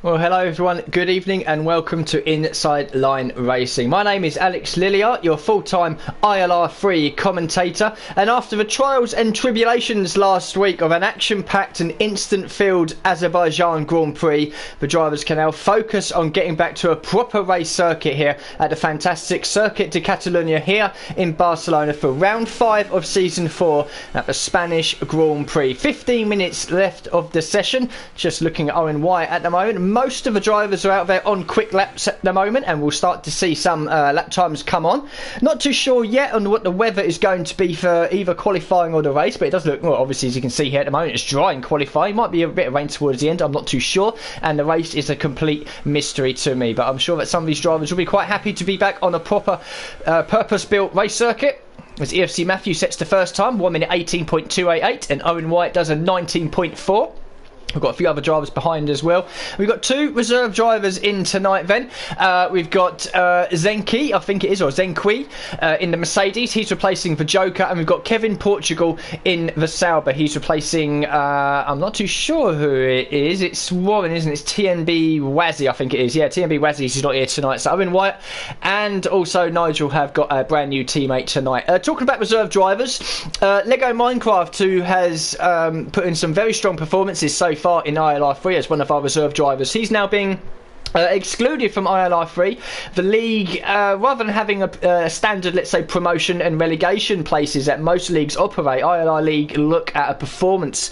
Well, hello everyone, good evening and welcome to Inside Line Racing. My name is Alex Lilliart, your full-time ILR3 commentator, and after the trials and tribulations last week of an action-packed and instant-filled Azerbaijan Grand Prix, the drivers can now focus on getting back to a proper race circuit here at the fantastic Circuit de Catalunya here in Barcelona for round 5 of season 4 at the Spanish Grand Prix. 15 minutes left of the session, just looking at Owen White at the moment. Most of the drivers are out there on quick laps at the moment, and we'll start to see some lap times come on. Not too sure yet on what the weather is going to be for either qualifying or the race, but it does look, well, obviously as you can see here at the moment, it's dry in qualifying. Might be a bit of rain towards the end, I'm not too sure, and the race is a complete mystery to me, but I'm sure that some of these drivers will be quite happy to be back on a proper purpose-built race circuit. As EFC Matthew sets the first time, 1 minute 18.288, and Owen White does a 19.4. We've got a few other drivers behind as well. We've got 2 reserve drivers in tonight then. We've got Zenki, I think it is, or Zenqui, in the Mercedes. He's replacing the Joker. And we've got Kevin Portugal in the Sauber. He's replacing, I'm not too sure who it is. It's Warren, isn't it? It's TNB Wazzy, I think it is. Yeah, TNB Wazzy, he's not here tonight. So Owen White and also Nigel have got a brand new teammate tonight. Talking about reserve drivers, Lego Minecraft, who has put in some very strong performances so far in ILR3 as one of our reserve drivers. He's now being excluded from ILR3. The league, rather than having a standard, let's say, promotion and relegation places that most leagues operate, ILR League look at a performance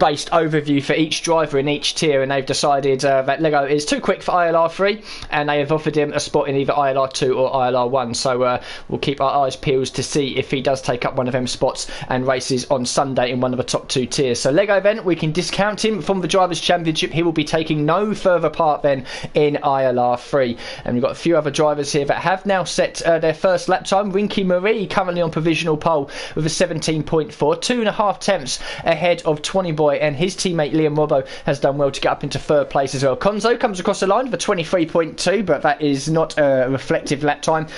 based overview for each driver in each tier, and they've decided that Lego is too quick for ILR3 and they have offered him a spot in either ILR2 or ILR1. So we'll keep our eyes peeled to see if he does take up one of them spots and races on Sunday in one of the top 2 tiers. So Lego then, we can discount him from the Drivers' Championship. He will be taking no further part then in ILR3. And we've got a few other drivers here that have now set their first lap time. Rinky Marie currently on provisional pole with a 17.4, 2.5 tenths ahead of 20 Boy, and his teammate Liam Robbo has done well to get up into 3rd place as well. Konzo comes across the line with a 23.2, but that is not a reflective lap time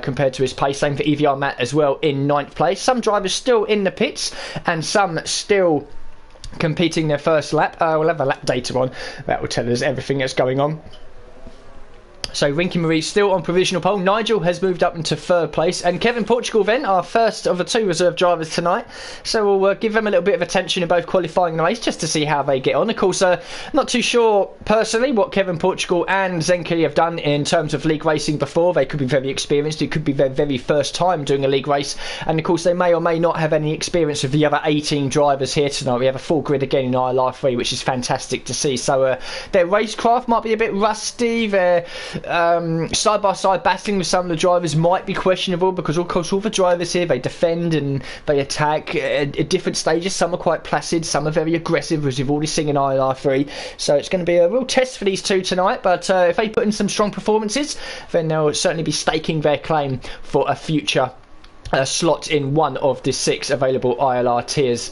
compared to his pace. Same for EVR Matt as well in 9th place. Some drivers still in the pits and some still competing their first lap. We'll have a lap data on that will tell us everything that's going on. So Rinky Marie still on provisional pole. Nigel has moved up into 3rd place, and Kevin Portugal then, our first of the 2 reserve drivers tonight. So we'll give them a little bit of attention in both qualifying and race just to see how they get on. Of course, not too sure personally what Kevin Portugal and Zenki have done in terms of league racing before. They could be very experienced. It could be their very first time doing a league race, and of course they may or may not have any experience of the other 18 drivers here tonight. We have a full grid again in ILR3, which is fantastic to see. So their racecraft might be a bit rusty. Their side-by-side battling with some of the drivers might be questionable, because of course all the drivers here, they defend and they attack at different stages. Some are quite placid, some are very aggressive, as you've already seen in ILR3. So it's going to be a real test for these 2 tonight, but if they put in some strong performances, then they'll certainly be staking their claim for a future slot in one of the 6 available ILR tiers.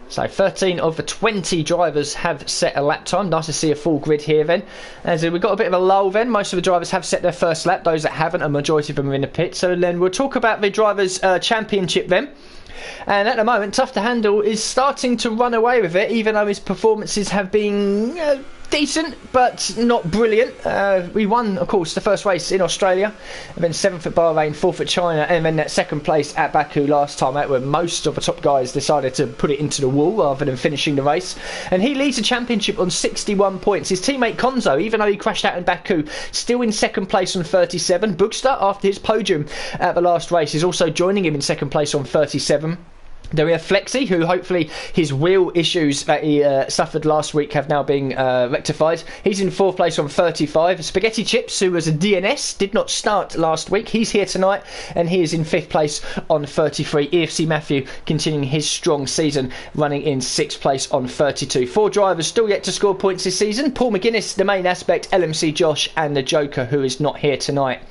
So 13 of the 20 drivers have set a lap time. Nice to see a full grid here then. As we've got a bit of a lull then. Most of the drivers have set their first lap. Those that haven't, a majority of them are in the pit. So then we'll talk about the Drivers' Championship then. And at the moment, Tough to Handle is starting to run away with it, even though his performances have been decent but not brilliant. We won, of course, the first race in Australia, and then 7th at Bahrain, 4th at China, and then that 2nd place at Baku last time out, where most of the top guys decided to put it into the wall rather than finishing the race. And he leads the championship on 61 points. His teammate Konzo, even though he crashed out in Baku, still in 2nd place on 37. Bookster, after his podium at the last race, is also joining him in 2nd place on 37. There we have Flexi, who hopefully his wheel issues that he suffered last week have now been rectified. He's in 4th place on 35. Spaghetti Chips, who was a DNS, did not start last week. He's here tonight, and he is in 5th place on 33. EFC Matthew continuing his strong season, running in 6th place on 32. 4 drivers still yet to score points this season. Paul McGuinness, the main aspect, LMC Josh, and the Joker, who is not here tonight.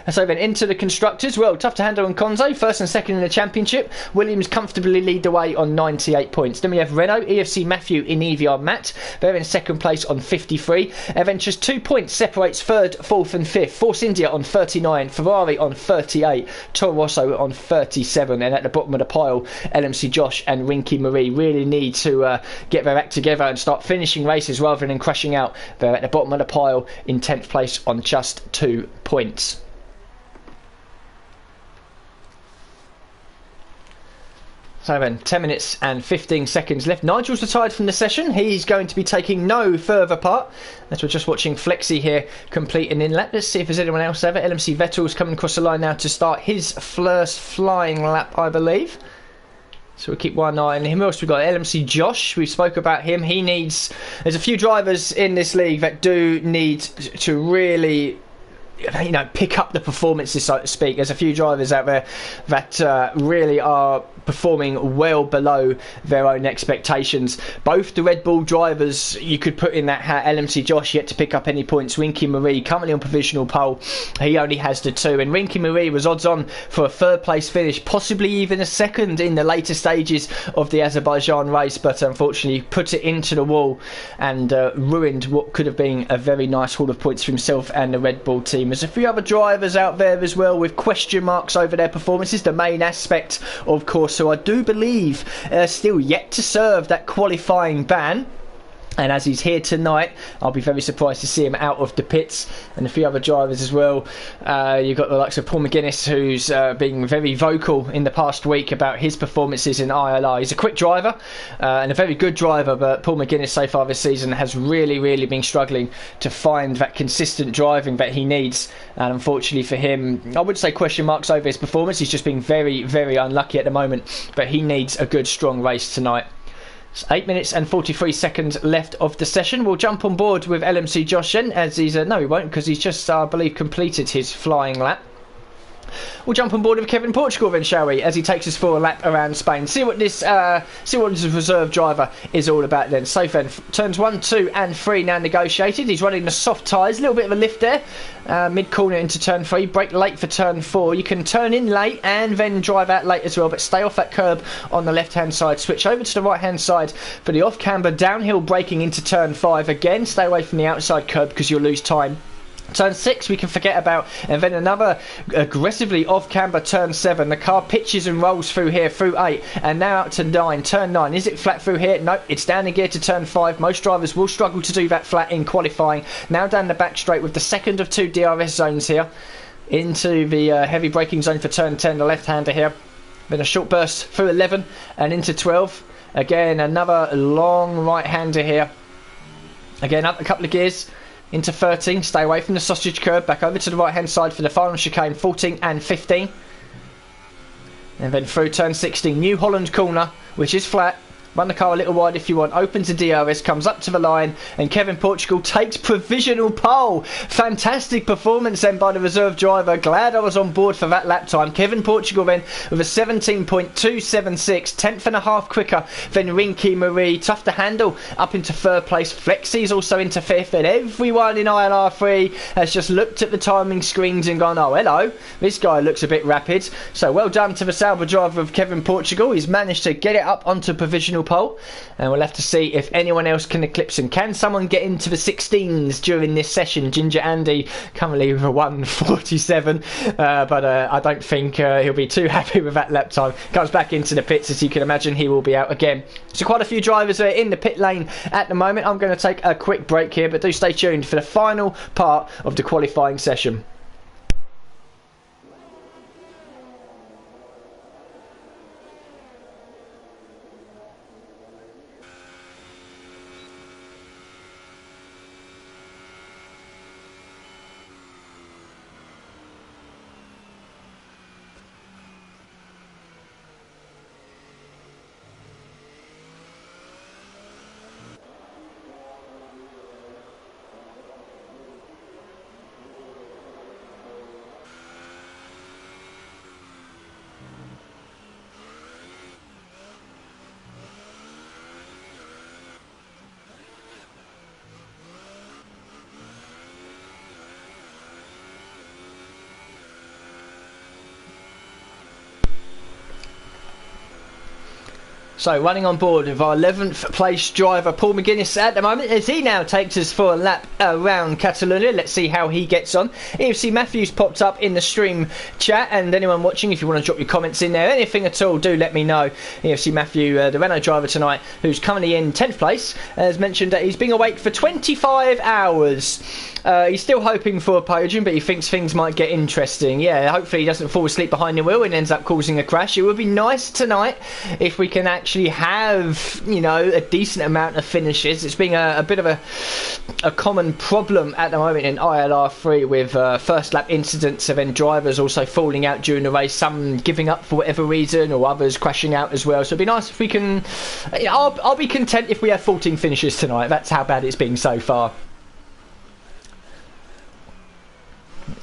And so then into the constructors. Well, Tough to Handle and Konzo, 1st and 2nd in the championship. Williams comfortably comfortably lead the way on 98 points. Then we have Renault, EFC Matthew in EVR Matt. They're in second place on 53. Adventures 2 points separates third, fourth and fifth. Force India on 39. Ferrari on 38. Toro Rosso on 37. And at the bottom of the pile, LMC Josh and Rinky Marie really need to get their act together and start finishing races rather than crashing out. They're at the bottom of the pile in 10th place on just 2 points. So then, 10 minutes and 15 seconds left. Nigel's retired from the session. He's going to be taking no further part, as we're just watching Flexi here complete an inlet. Let's see if there's anyone else ever. LMC Vettel's coming across the line now to start his first flying lap, I believe. So we'll keep one eye on him. Also, we've got LMC Josh. We spoke about him. He needs... There's a few drivers in this league that do need to really... pick up the performances, so to speak. There's a few drivers out there that really are performing well below their own expectations. Both the Red Bull drivers you could put in that hat. LMC Josh yet to pick up any points. Rinky Marie currently on provisional pole. He only has the 2, and Rinky Marie was odds on for a third place finish, possibly even a second in the later stages of the Azerbaijan race, but unfortunately put it into the wall and ruined what could have been a very nice haul of points for himself and the Red Bull team. There's a few other drivers out there as well with question marks over their performances. The main aspect, of course, who I do believe still yet to serve that qualifying ban. And as he's here tonight, I'll be very surprised to see him out of the pits. And a few other drivers as well. You've got the likes of Paul McGuinness, who's been very vocal in the past week about his performances in ILR. He's a quick driver and a very good driver, but Paul McGuinness so far this season has really been struggling to find that consistent driving that he needs. And unfortunately for him, I would say question marks over his performance. He's just been very unlucky at the moment, but he needs a good strong race tonight. It's 8 minutes and 43 seconds left of the session. We'll jump on board with LMC Josh then, as he's... no, he won't, because he's just, I believe, completed his flying lap. We'll jump on board with Kevin Portugal then, shall we, as he takes us for a lap around Spain. See what this reserve driver is all about then. So then, turns 1, 2 and 3 now negotiated. He's running the soft tyres, a little bit of a lift there. Mid-corner into turn 3, brake late for turn 4. You can turn in late and then drive out late as well, but stay off that curb on the left-hand side. Switch over to the right-hand side for the off-camber downhill braking into turn 5. Again, stay away from the outside curb because you'll lose time. Turn 6 we can forget about, and then another aggressively off camber turn 7. The car pitches and rolls through here through 8 and now out to 9. Turn 9, is it flat through here? No, it's down in gear to turn 5. Most drivers will struggle to do that flat in qualifying. Now down the back straight with the second of 2 DRS zones here into the heavy braking zone for turn 10, the left hander here. Then a short burst through 11 and into 12. Again another long right hander here. Again up a couple of gears into 13, stay away from the sausage curb, back over to the right hand side for the final chicane, 14 and 15. And then through turn 16, New Holland corner, which is flat. Run the car a little wide if you want, opens the DRS, comes up to the line, and Kevin Portugal takes provisional pole. Fantastic performance then by the reserve driver. Glad I was on board for that lap time. Kevin Portugal then with a 17.276, 10th and a half quicker than Rinky Marie. Tough to handle up into third place. Flexi's also into 5th, and everyone in ILR3 has just looked at the timing screens and gone, oh hello, this guy looks a bit rapid. So well done to the Sauber driver of Kevin Portugal. He's managed to get it up onto provisional pole, and we'll have to see if anyone else can eclipse him. Can someone get into the 16s during this session? Ginger Andy currently with a 1:47, but I don't think he'll be too happy with that lap time. Comes back into the pits, as you can imagine he will be out again. So quite a few drivers are in the pit lane at the moment. I'm going to take a quick break here, but do stay tuned for the final part of the qualifying session. So running on board with our 11th place driver Paul McGuinness at the moment, as he now takes us for a lap around Catalonia. Let's see how he gets on. EFC Matthews popped up in the stream chat, and anyone watching, if you want to drop your comments in there, anything at all, do let me know. EFC Matthew, the Renault driver tonight, who's currently in 10th place, has mentioned that he's been awake for 25 hours. He's still hoping for a podium, but he thinks things might get interesting. Yeah, hopefully he doesn't fall asleep behind the wheel and ends up causing a crash. It would be nice tonight if we can actually have, you know, a decent amount of finishes. It's been a bit of a common problem at the moment in ILR3 with first lap incidents, and then drivers also falling out during the race, some giving up for whatever reason or others crashing out as well. So it'd be nice if we can, I'll be content if we have 14 finishes tonight. That's how bad it's been so far.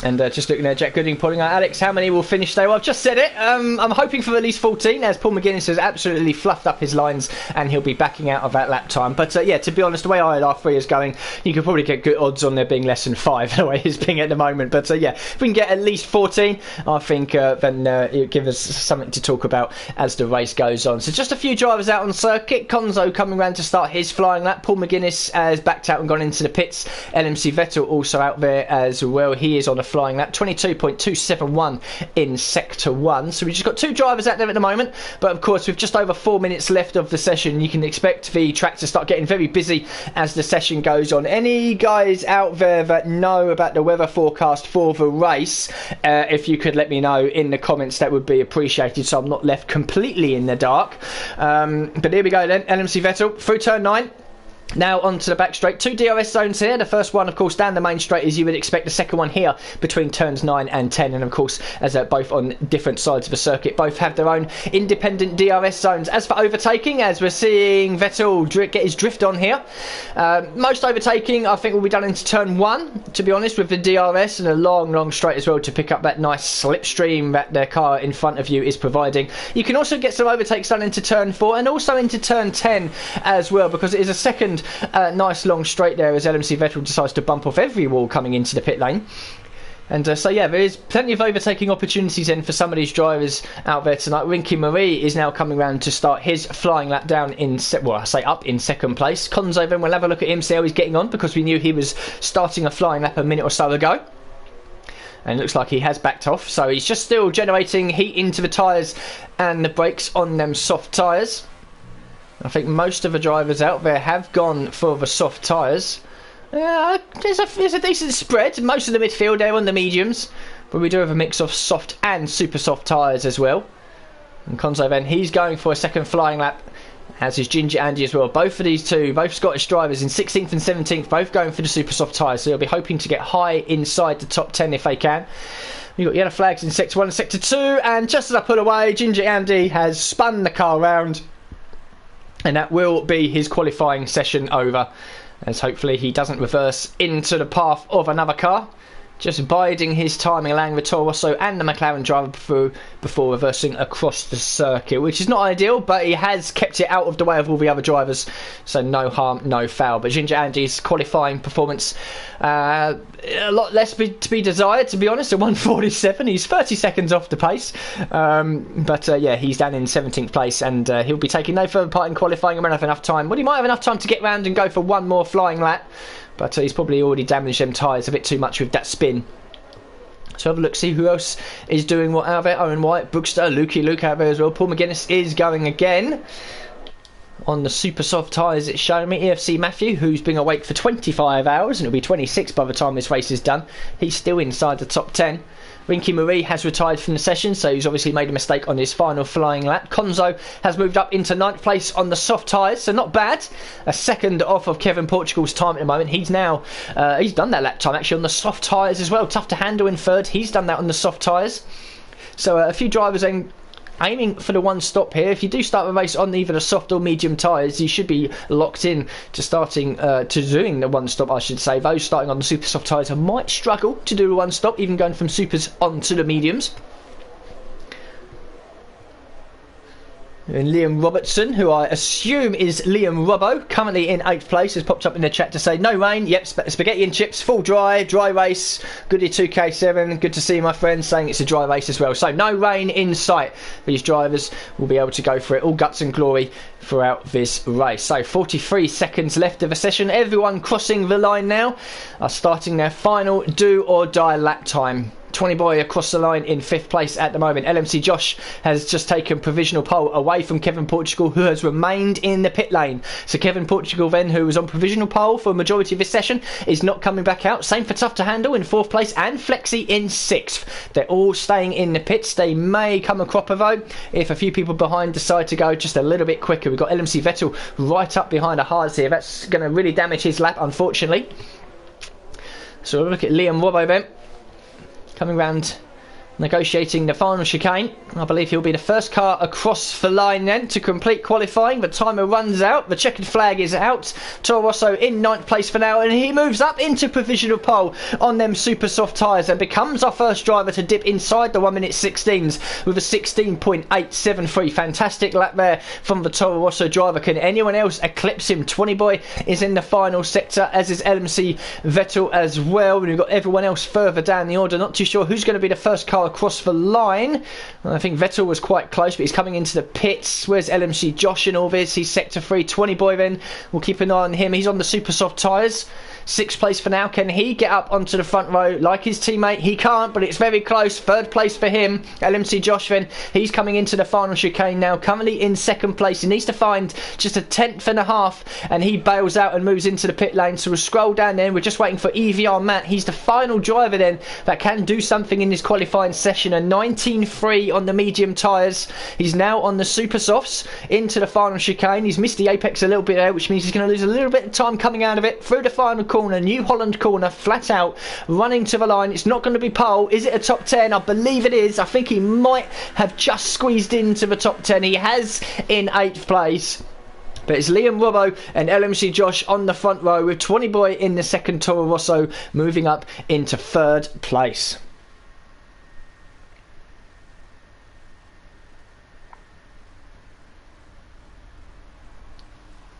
And just looking at Jack Gooding pulling out Alex, how many will finish today? Well, I've just said it. I'm hoping for at least 14, as Paul McGuinness has absolutely fluffed up his lines and he'll be backing out of that lap time. But yeah, to be honest, the way ILR3 is going, you could probably get good odds on there being less than 5 the way it's being at the moment. But yeah, if we can get at least 14, I think then it'll give us something to talk about as the race goes on. So just a few drivers out on circuit. Konzo coming round to start his flying lap. Paul McGuinness has backed out and gone into the pits. LMC Vettel also out there as well. He is on a flying lap, 22.271 in sector 1. So we've just got 2 drivers out there at the moment, but of course with just over 4 minutes left of the session, you can expect the track to start getting very busy as the session goes on. Any guys out there that know about the weather forecast for the race, if you could let me know in the comments, that would be appreciated, so I'm not left completely in the dark. But here we go then, LMC Vettel through turn 9. Now onto the back straight. 2 DRS zones here. The first one, of course, down the main straight as you would expect. The second one here between turns 9 and 10. And of course, as both on different sides of the circuit, both have their own independent DRS zones. As for overtaking, as we're seeing Vettel get his drift on here, most overtaking I think will be done into turn 1, to be honest, with the DRS, and a long straight as well to pick up that nice slipstream that their car in front of you is providing. You can also get some overtakes done into turn 4 and also into turn 10 as well, because it is a second nice long straight there as LMC Vettel decides to bump off every wall coming into the pit lane. And so yeah, there is plenty of overtaking opportunities then for some of these drivers out there tonight. Rinky Marie is now coming round to start his flying lap down in, well, I say up in second place. Konzo then, we'll have a look at him, see how he's getting on, because we knew he was starting a flying lap a minute or so ago. And it looks like he has backed off, so he's just still generating heat into the tyres and the brakes on them soft tyres. I think most of the drivers out there have gone for the soft tyres. There's a decent spread. Most of the midfield, they're on the mediums, but we do have a mix of soft and super soft tyres as well. And Konzo then, he's going for a second flying lap, as is Ginger Andy as well. Both of these two, both Scottish drivers in 16th and 17th, both going for the super soft tyres, so they'll be hoping to get high inside the top 10 if they can. We've got yellow flags in sector 1 and sector 2, and just as I pull away, Ginger Andy has spun the car round. And that will be his qualifying session over, as hopefully he doesn't reverse into the path of another car. Just biding his time, allowing the Toro Rosso and the McLaren driver through before reversing across the circuit, which is not ideal, but he has kept it out of the way of all the other drivers, so no harm, no foul. But Ginger Andy's qualifying performance, a lot less to be desired, to be honest. At 1:47, he's 30 seconds off the pace, but yeah, he's down in 17th place, and he'll be taking no further part in qualifying. He won't have enough time. Well, he might have enough time to get round and go for one more flying lap, but he's probably already damaged them tyres a bit too much with that spin. So have a look, see who else is doing what out there. Owen White, Bookster, Luke out there as well. Paul McGuinness is going again on the super soft tyres it's showing me. EFC Matthew, who's been awake for 25 hours, and it'll be 26 by the time this race is done. He's still inside the top 10. Rinky Marie has retired from the session, so he's obviously made a mistake on his final flying lap. Konzo has moved up into 9th place on the soft tyres, so not bad. A second off of Kevin Portugal's time at the moment. He's now, he's done that lap time actually on the soft tyres as well. Tough to handle in 3rd. He's done that on the soft tyres. So a few drivers aiming for the one stop here. If you do start the race on either the soft or medium tyres, you should be locked in to starting to doing the one stop, I should say. Those starting on the super soft tyres might struggle to do the one stop, even going from supers onto the mediums. And Liam Robertson, who I assume is Liam Robbo, currently in 8th place, has popped up in the chat to say no rain. Yep, spaghetti and chips, full dry race. Goody 2K7, good to see my friends saying it's a dry race as well. So no rain in sight. These drivers will be able to go for it all guts and glory throughout this race. So 43 seconds left of the session. Everyone crossing the line now are starting their final do or die lap time. 20 boy across the line in 5th place at the moment. LMC Josh has just taken provisional pole away from Kevin Portugal, who has remained in the pit lane. So Kevin Portugal then, who was on provisional pole for a majority of this session, is not coming back out. Same for Tough to Handle in 4th place and Flexi in 6th. They're all staying in the pits. They may come a cropper though if a few people behind decide to go just a little bit quicker. We've got LMC Vettel right up behind the Haas here. That's going to really damage his lap, unfortunately. So we'll look at Liam Robbo then, coming round, negotiating the final chicane. I believe he'll be the first car across the line then to complete qualifying. The timer runs out, the checkered flag is out. Toro Rosso in 9th place for now, and he moves up into provisional pole on them super soft tyres and becomes our first driver to dip inside the 1 minute 16s with a 16.873. Fantastic lap there from the Toro Rosso driver. Can anyone else eclipse him? 20 boy is in the final sector, as is LMC Vettel as well. And we've got everyone else further down the order. Not too sure who's going to be the first car across the line. I think Vettel was quite close, but he's coming into the pits. Where's LMC Josh in all this? He's sector 3. 20 boy then, we'll keep an eye on him. He's on the super soft tyres. 6th place for now. Can he get up onto the front row like his teammate? He can't, but it's very close. 3rd place for him. LMC Josh then, he's coming into the final chicane now, currently in 2nd place. He needs to find just a 10th and a half, and he bails out and moves into the pit lane. So we'll scroll down there. We're just waiting for EVR Matt. He's the final driver then that can do something in this qualifying session. A 19.3 on the medium tyres. He's now on the super softs into the final chicane. He's missed the apex a little bit there, which means he's going to lose a little bit of time coming out of it. Through the final corner, New Holland corner, flat out, running to the line. It's not going to be pole. Is it a top 10? I believe it is. I think he might have just squeezed into the top 10. He has in 8th place. But it's Liam Robbo and LMC Josh on the front row, with 20 boy in the second, Toro Rosso moving up into 3rd place.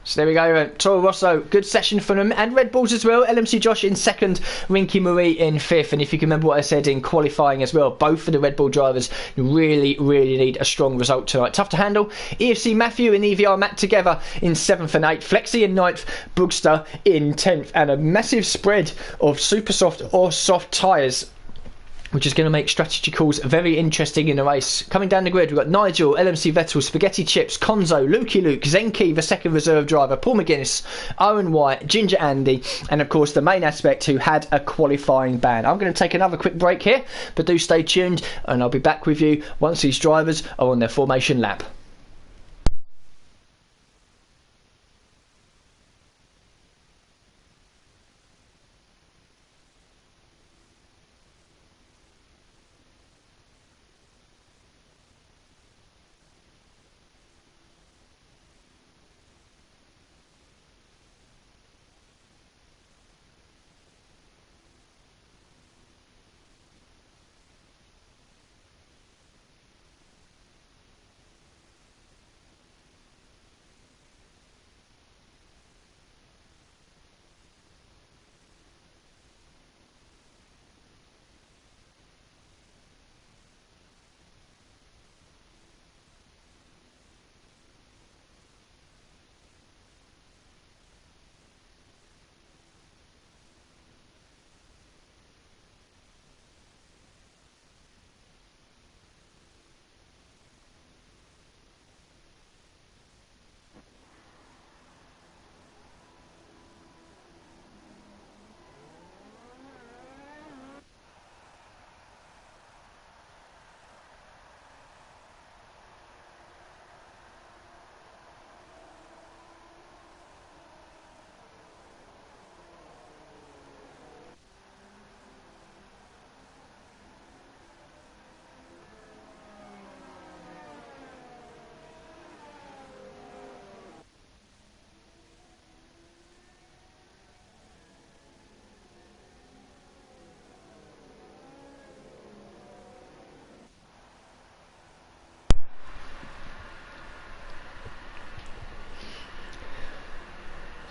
So there we go, Toro Rosso, good session from them, and Red Bulls as well. LMC Josh in 2nd, Rinky Marie in 5th, and if you can remember what I said in qualifying as well, both of the Red Bull drivers really need a strong result tonight. Tough to Handle, EFC Matthew and EVR Matt together in 7th and 8th, Flexi in 9th, Boogster in 10th, and a massive spread of super soft or soft tyres, which is going to make strategy calls very interesting in the race. Coming down the grid, we've got Nigel, LMC Vettel, Spaghetti Chips, Konzo, Lukey Luke, Zenki, the second reserve driver, Paul McGuinness, Owen White, Ginger Andy, and of course the main aspect who had a qualifying ban. I'm going to take another quick break here, but do stay tuned and I'll be back with you once these drivers are on their formation lap.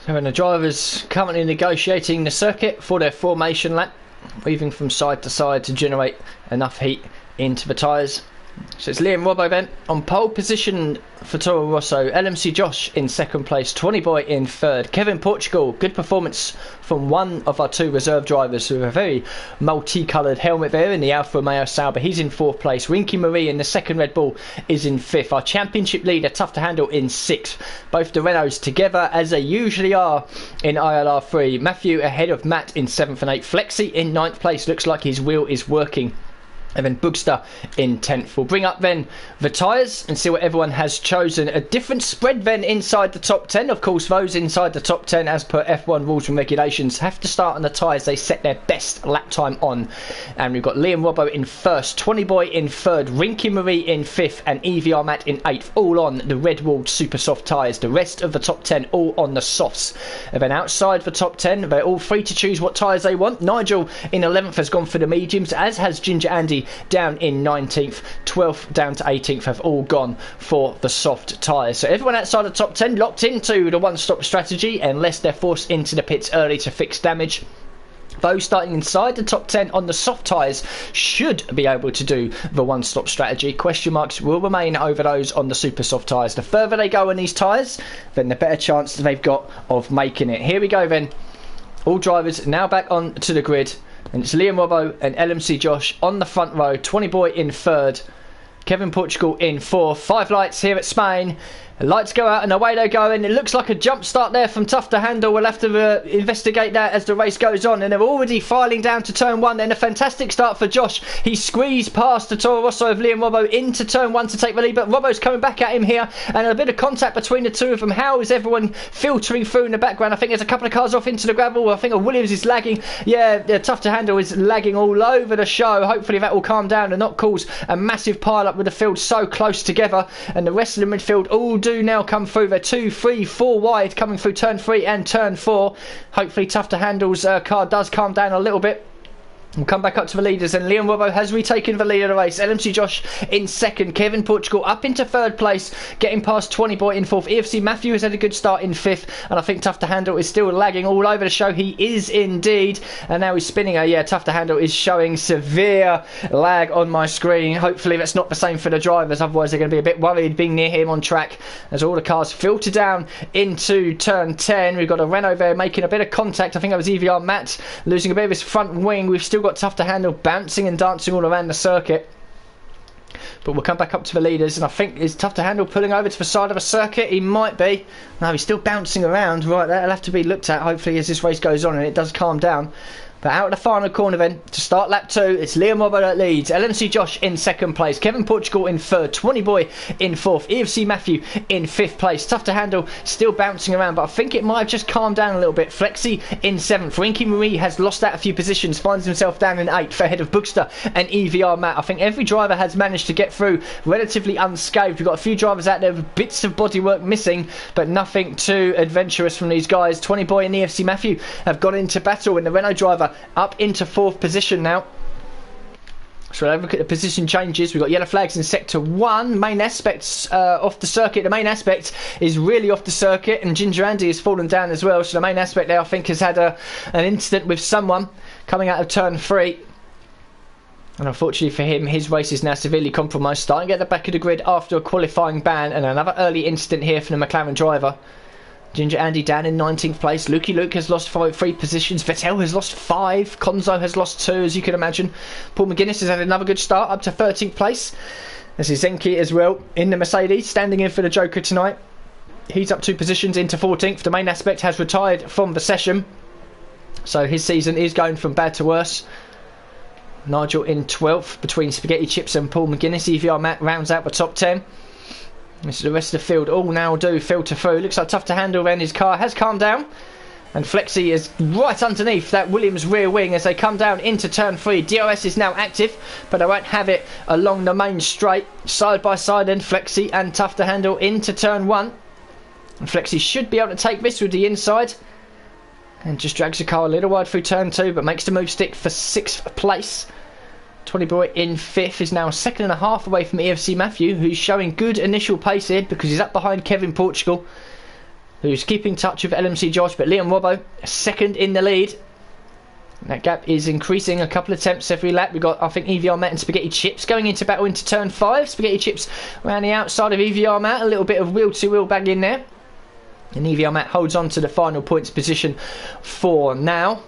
So and the drivers currently negotiating the circuit for their formation lap, weaving from side to side to generate enough heat into the tyres. So it's Liam Robbo then on pole position for Toro Rosso, LMC Josh in second place, 20 Boy in third, Kevin Portugal, good performance from one of our two reserve drivers with a very multicoloured helmet there in the Alfa Romeo Sauber. He's in fourth place. Rinky Marie in the second Red Bull is in fifth. Our championship leader, Tough to Handle, in sixth. Both the Renaults together as they usually are in ILR3. Matthew ahead of Matt in seventh and eighth. Flexi in ninth place, looks like his wheel is working. And then Boogster in 10th. We'll bring up then the tyres and see what everyone has chosen. A different spread then inside the top 10. Of course, those inside the top 10, as per F1 rules and regulations, have to start on the tyres they set their best lap time on. And we've got Liam Robbo in first, 20 Boy in third, Rinky Marie in fifth, and EVR Matt in eighth. All on the Red Wall Super Soft tyres. The rest of the top 10 all on the softs. And then outside the top 10, they're all free to choose what tyres they want. Nigel in 11th has gone for the mediums, as has Ginger Andy down in 19th, 12th down to 18th have all gone for the soft tyres. So everyone outside the top 10 locked into the one-stop strategy unless they're forced into the pits early to fix damage. Those starting inside the top 10 on the soft tyres should be able to do the one-stop strategy. Question marks will remain over those on the super soft tyres. The further they go on these tyres, then the better chance they've got of making it. Here we go then. All drivers now back on to the grid. And it's Liam Robbo and LMC Josh on the front row, 20 Boy in third, Kevin Portugal in fourth. 5 lights here at Spain. The lights go out and away they go, and it looks like a jump start there from Tough to Handle. We'll have to investigate that as the race goes on, and they're already filing down to turn one. Then a fantastic start for Josh. He squeezed past the Toro Rosso of Liam Robbo into turn one to take the lead, but Robbo's coming back at him here, and a bit of contact between the two of them. How is everyone filtering through in the background? I think there's a couple of cars off into the gravel. I think Williams is lagging. Yeah, Tough to Handle is lagging all over the show. Hopefully that will calm down and not cause a massive pile up with the field so close together, and the rest of the midfield all do now come through. They're 2, 3, 4 wide coming through turn 3 and turn 4. Hopefully Tough to Handle's car does calm down a little bit. We'll come back up to the leaders, and Liam Robbo has retaken the lead of the race. LMC Josh in second, Kevin Portugal up into third place, getting past 20 Boy in fourth. EFC Matthew has had a good start in fifth, and I think Tough to Handle is still lagging all over the show. He is indeed, and now he's spinning. Yeah, Tough to Handle is showing severe lag on my screen. Hopefully that's not the same for the drivers, otherwise they're going to be a bit worried being near him on track as all the cars filter down into turn 10. We've got a Renault there making a bit of contact. I think that was EVR Matt losing a bit of his front wing. We've still got Tough to Handle bouncing and dancing all around the circuit, but we'll come back up to the leaders, and I think is Tough to Handle pulling over to the side of a circuit. He might be. No, he's still bouncing around. Right, that'll have to be looked at hopefully as this race goes on and it does calm down. But out of the final corner then, to start lap 2, it's Liam Robbo that leads, LMC Josh in second place, Kevin Portugal in third, 20 Boy in fourth, EFC Matthew in fifth place. Tough to Handle still bouncing around, but I think it might have just calmed down a little bit. Flexi in seventh, Rinky Marie has lost out a few positions, finds himself down in eighth ahead of Boogster and EVR Matt. I think every driver has managed to get through relatively unscathed. We've got a few drivers out there with bits of bodywork missing, but nothing too adventurous from these guys. 20 Boy and EFC Matthew have gone into battle, and the Renault driver up into fourth position now. So we'll look at the position changes. We've got yellow flags in sector 1. Main aspects off the circuit. The main aspect is really off the circuit, and Ginger Andy has fallen down as well. So the main aspect there, I think, has had an incident with someone coming out of turn 3. And unfortunately for him, his race is now severely compromised. Starting at the back of the grid after a qualifying ban, and another early incident here from the McLaren driver. Ginger Andy down in 19th place. Lukey Luke has lost 3 positions. Vettel has lost 5. Konzo has lost 2, as you can imagine. Paul McGuinness has had another good start, up to 13th place. This is Zenki as well in the Mercedes, standing in for the Joker tonight. He's up 2 positions into 14th. The main aspect has retired from the session, so his season is going from bad to worse. Nigel in 12th between Spaghetti Chips and Paul McGuinness. EVR Matt rounds out the top 10. This is the rest of the field all now do filter through. Looks like Tough to Handle then. His car has calmed down, and Flexi is right underneath that Williams rear wing as they come down into turn 3. DRS is now active, but they won't have it along the main straight. Side by side then, Flexi and Tough to Handle into turn 1. And Flexi should be able to take this with the inside, and just drags the car a little wide through turn 2, but makes the move stick for 6th place. 20 Boy in 5th is now 2.5 away from EFC Matthew, who's showing good initial pace here because he's up behind Kevin Portugal. who's keeping touch with LMC Josh, but Liam Robbo second in the lead. That gap is increasing a couple of attempts every lap. We've got, I think, EVR Matt and Spaghetti Chips going into battle into turn 5. Spaghetti Chips around the outside of EVR Matt. A little bit of wheel-to-wheel bag in there. And EVR Matt holds on to the final points position for now.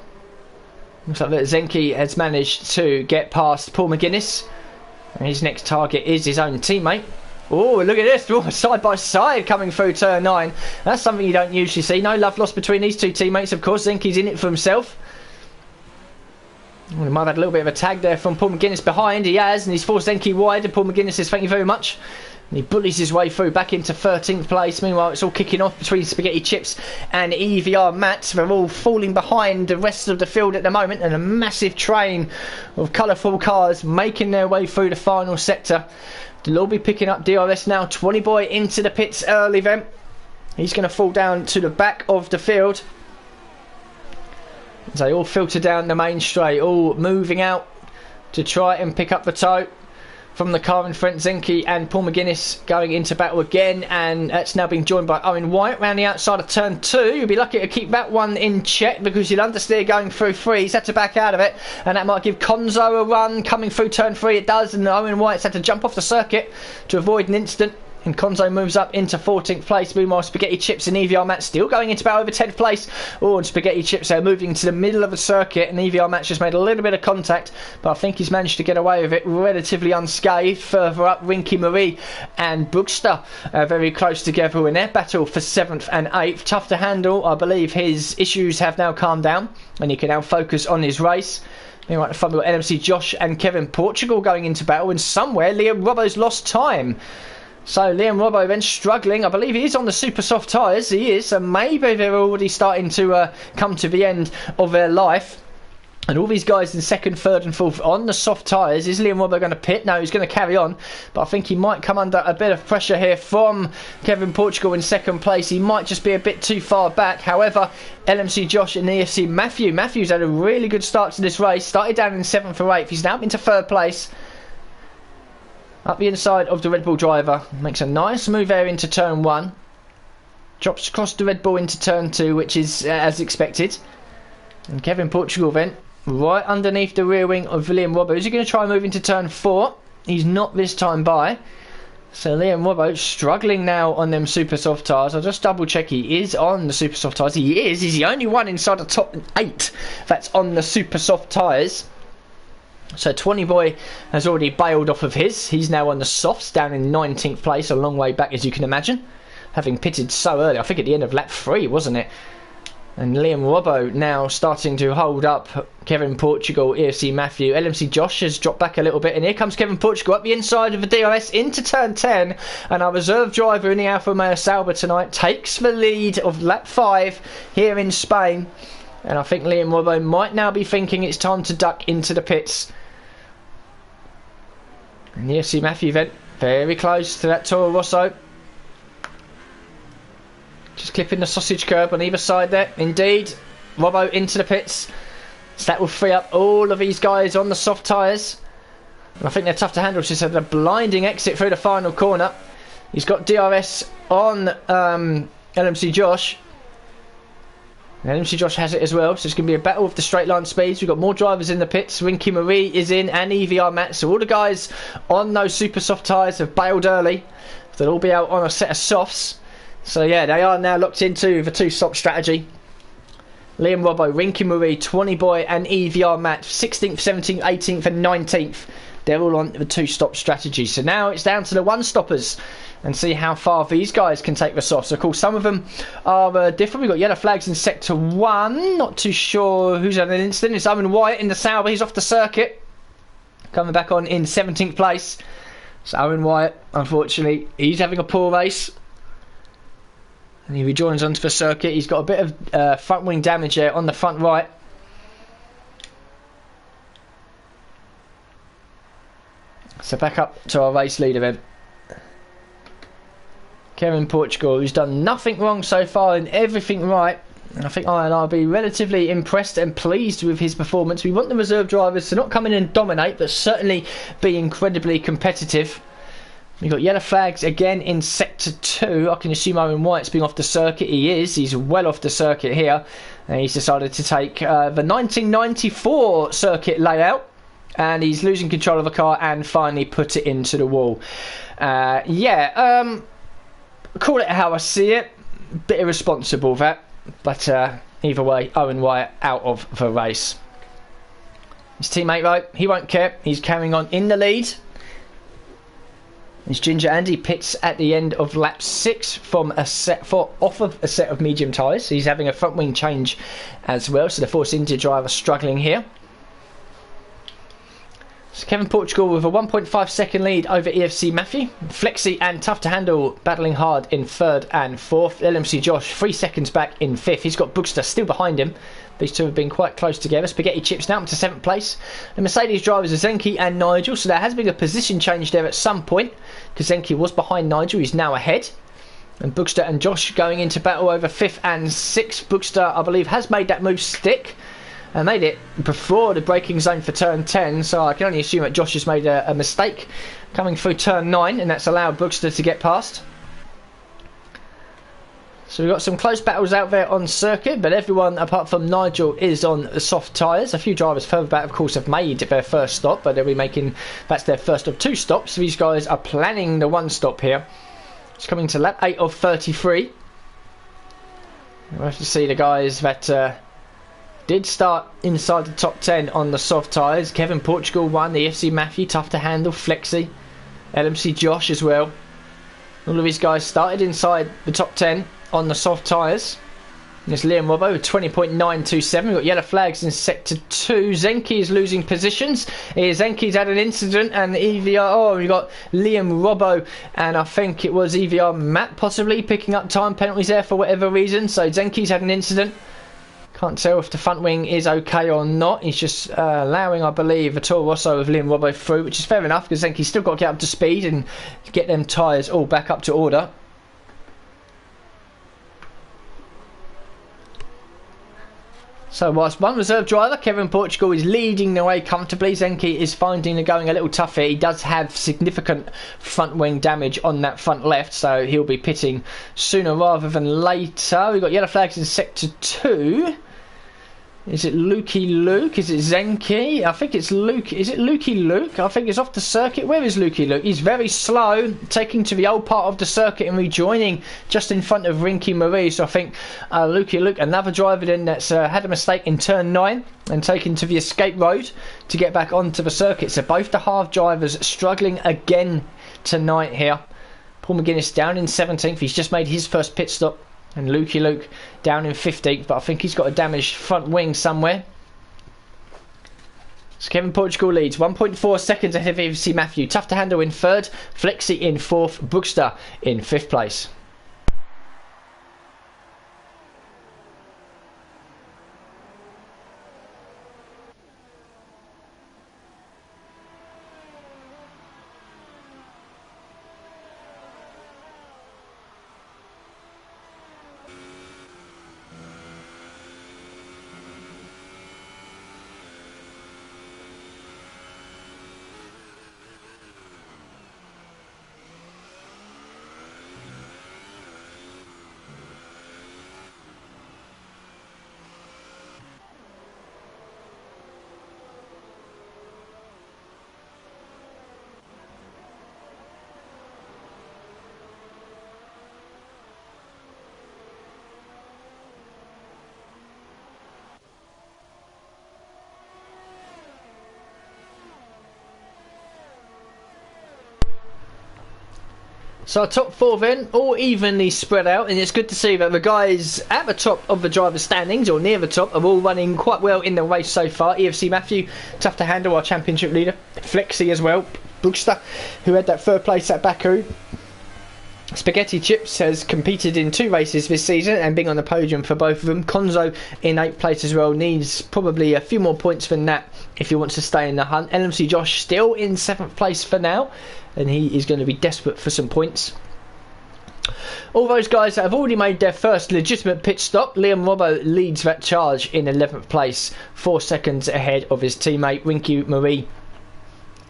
Looks like that Zenke has managed to get past Paul McGuinness. And his next target is his own teammate. Oh, look at this. Oh, side by side coming through turn 9. That's something you don't usually see. No love lost between these two teammates. Of course, Zenke's in it for himself. Well, he might have had a little bit of a tag there from Paul McGuinness behind. He has, and he's forced Zenke wide. And Paul McGuinness says, thank you very much. And he bullies his way through back into 13th place. Meanwhile, it's all kicking off between Spaghetti Chips and EVR Matt. They're all falling behind the rest of the field at the moment. And a massive train of colourful cars making their way through the final sector. They'll all be picking up DRS now. 20 boy into the pits early then. He's going to fall down to the back of the field. As they all filter down the main straight, all moving out to try and pick up the toe from the car in front. Zenke and Paul McGuinness going into battle again, and that's now being joined by Owen White round the outside of turn 2. You'll be lucky to keep that one in check because you'll understeer going through 3. He's had to back out of it, and that might give Konzo a run coming through turn 3. It does, and Owen White's had to jump off the circuit to avoid an incident. And Konzo moves up into 14th place. Meanwhile, Spaghetti Chips and EVR Matt still going into battle over 10th place. Oh, and Spaghetti Chips are moving to the middle of the circuit. And EVR Matt's just made a little bit of contact. But I think he's managed to get away with it relatively unscathed. Further up, Rinky Marie and Bookster are very close together in their battle for 7th and 8th. Tough to handle. I believe his issues have now calmed down. And he can now focus on his race. Meanwhile, at the front, we've got LMC Josh and Kevin Portugal going into battle. And somewhere, Liam Robbo's lost time. So Liam Robbo then struggling. I believe he is on the super soft tyres. He is. So maybe they're already starting to come to the end of their life. And all these guys in 2nd, 3rd and 4th on the soft tyres. Is Liam Robbo going to pit? No, he's going to carry on. But I think he might come under a bit of pressure here from Kevin Portugal in 2nd place. He might just be a bit too far back. However, LMC Josh and EFC Matthew. Matthew's had a really good start to this race. Started down in 7th or 8th. He's now into 3rd place. Up the inside of the Red Bull driver. Makes a nice move there into turn 1. Drops across the Red Bull into turn 2, which is as expected. And Kevin Portugal then, right underneath the rear wing of Liam Robbo. Is he going to try and move into turn 4? He's not this time by. So Liam Robbo struggling now on them super soft tyres. I'll just double check he is on the super soft tyres. He is. He's the only one inside the top 8 that's on the super soft tyres. So 20 boy has already bailed off of his. He's now on the softs down in 19th place, a long way back as you can imagine, having pitted so early. I think at the end of lap 3, wasn't it? And Liam Robbo now starting to hold up Kevin Portugal, EFC Matthew. LMC Josh has dropped back a little bit, and here comes Kevin Portugal up the inside of the DRS into turn 10. And our reserve driver in the Alfa Romeo Sauber tonight takes the lead of lap 5 here in Spain. And I think Liam Robbo might now be thinking it's time to duck into the pits. And the EFC Matthew then very close to that Toro Rosso. Just clipping the sausage curb on either side there. Indeed, Robbo into the pits. So that will free up all of these guys on the soft tyres. And I think they're tough to handle. She's had a blinding exit through the final corner. He's got DRS on LMC Josh. And LMC Josh has it as well, so it's going to be a battle of the straight line speeds. We've got more drivers in the pits. Rinky Marie is in, and EVR Matt. So all the guys on those super soft tyres have bailed early. They'll all be out on a set of softs. So yeah, they are now locked into the 2-stop strategy. Liam Robbo, Rinky Marie, 20 boy and EVR Matt, 16th, 17th, 18th and 19th. They're all on the 2-stop strategy. So now it's down to the 1-stoppers and see how far these guys can take the softs. Of course, some of them are different. We've got yellow flags in sector 1. Not too sure who's had an incident. It's Owen White in the Sauber. He's off the circuit. Coming back on in 17th place. So Owen White, unfortunately, he's having a poor race. And he rejoins onto the circuit. He's got a bit of front wing damage there on the front right. So back up to our race leader then. Kevin Portugal, who's done nothing wrong so far and everything right. And I think ILR will be relatively impressed and pleased with his performance. We want the reserve drivers to not come in and dominate, but certainly be incredibly competitive. We've got yellow flags again in Sector 2. I can assume Owen White's been off the circuit. He is. He's well off the circuit here. And he's decided to take the 1994 circuit layout. And he's losing control of the car and finally put it into the wall. Call it how I see it. Bit irresponsible, that. But either way, Owen White out of the race. His teammate, though, he won't care. He's carrying on in the lead. It's Ginger Andy pits at the end of lap 6 from off of a set of medium tyres. He's having a front wing change as well, so the Force India driver struggling here. So Kevin Portugal with a 1.5 second lead over EFC Matthew. Flexi and Tough to Handle battling hard in 3rd and 4th. LMC Josh 3 seconds back in 5th. He's got Bookster still behind him. These two have been quite close together. Spaghetti Chips now up to 7th place. The Mercedes drivers are Zenke and Nigel, so there has been a position change there at some point because Zenke was behind Nigel. He's now ahead. And Bookster and Josh going into battle over 5th and 6th. Bookster, I believe, has made that move stick and made it before the braking zone for turn 10, so I can only assume that Josh has made a mistake coming through turn 9, and that's allowed Bookster to get past. So we've got some close battles out there on circuit, but everyone apart from Nigel is on soft tyres. A few drivers further back, of course, have made their first stop, but they'll be making, that's their first of 2 stops. So these guys are planning the 1 stop here. It's coming to lap 8 of 33. We'll have to see the guys that did start inside the top 10 on the soft tyres. Kevin Portugal won, the FC Matthew, Tough to Handle, Flexi, LMC Josh as well. All of these guys started inside the top 10 on the soft tyres. And it's Liam Robbo with 20.927. We've got yellow flags in Sector 2. Zenke is losing positions. Zenke's had an incident and EVR... we've got Liam Robbo and I think it was EVR Matt possibly picking up time penalties there for whatever reason. So Zenke's had an incident. Can't tell if the front wing is okay or not. He's just allowing, I believe, a Toro Rosso of Liam Robbo through, which is fair enough because Zenke's still got to get up to speed and get them tyres all back up to order. So whilst one reserve driver, Kevin Portugal, is leading the way comfortably, Zenke is finding the going a little tougher. He does have significant front wing damage on that front left, so he'll be pitting sooner rather than later. We've got yellow flags in Sector 2. Is it Lukey Luke? Is it Zenke? I think it's Luke. Is it Lukey Luke? I think it's off the circuit. Where is Lukey Luke? He's very slow, taking to the old part of the circuit and rejoining just in front of Rinky Marie. So I think Lukey Luke, another driver then that's had a mistake in turn 9 and taken to the escape road to get back onto the circuit. So both the half drivers struggling again tonight here. Paul McGuinness down in 17th. He's just made his first pit stop. And Lukey Luke down in 15th, but I think he's got a damaged front wing somewhere. So Kevin Portugal leads 1.4 seconds ahead of EFC Matthew. Tough to Handle in 3rd, Flexi in 4th, Bookster in 5th place. So our top 4 then, all evenly spread out, and it's good to see that the guys at the top of the driver's standings, or near the top, are all running quite well in the race so far. EFC Matthew, Tough to Handle, our championship leader. Flexi as well. Bookster, who had that 3rd place at Baku. Spaghetti Chips has competed in 2 races this season and being on the podium for both of them. Konzo in 8th place as well, needs probably a few more points than that if he wants to stay in the hunt. LMC Josh still in 7th place for now, and he is going to be desperate for some points. All those guys that have already made their first legitimate pit stop. Liam Robbo leads that charge in 11th place, 4 seconds ahead of his teammate Rinky Marie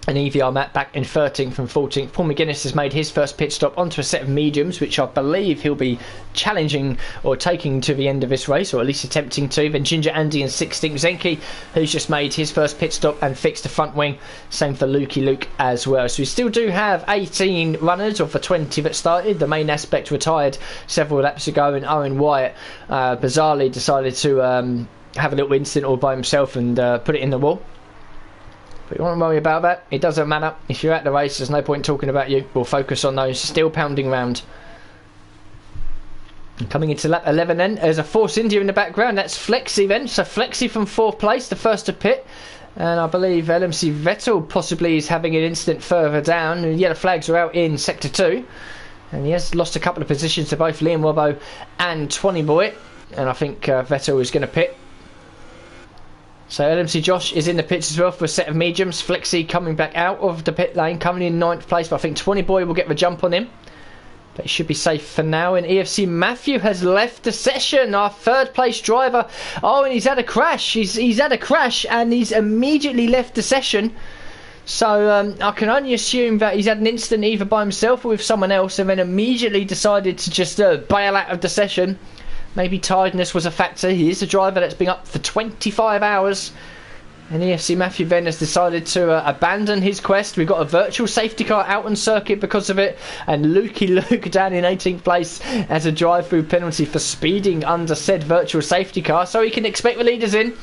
an EVR Matt back in 13th from 14th. Paul McGuinness has made his first pit stop onto a set of mediums, which I believe he'll be challenging or taking to the end of this race, or at least attempting to. Then Ginger Andy in 16th. Zenke, who's just made his first pit stop and fixed the front wing. Same for Lukey Luke as well. So we still do have 18 runners, or for 20 that started. The main aspect retired several laps ago, and Owen Wyatt bizarrely decided to have a little incident all by himself and put it in the wall. But you won't worry about that. It doesn't matter. If you're at the race, there's no point talking about you. We'll focus on those still pounding round. And coming into lap 11 then, there's a Force India in the background. That's Flexi then. So Flexi from 4th place, the first to pit. And I believe LMC Vettel possibly is having an incident further down. The yellow flags are out in Sector 2. And he has lost a couple of positions to both Liam Robbo and 20 Boy. And I think Vettel is going to pit. So LMC Josh is in the pits as well for a set of mediums. Flexi coming back out of the pit lane, coming in 9th place, but I think 20 Boy will get the jump on him. But he should be safe for now. And EFC Matthew has left the session, our 3rd place driver. Oh, and he's had a crash. He's had a crash and he's immediately left the session. So I can only assume that he's had an incident either by himself or with someone else, and then immediately decided to just bail out of the session. Maybe tiredness was a factor. He is a driver that's been up for 25 hours. And EFC Matthew then has decided to abandon his quest. We've got a virtual safety car out on circuit because of it. And Lukey Luke down in 18th place as a drive-through penalty for speeding under said virtual safety car. So he can expect the leaders in.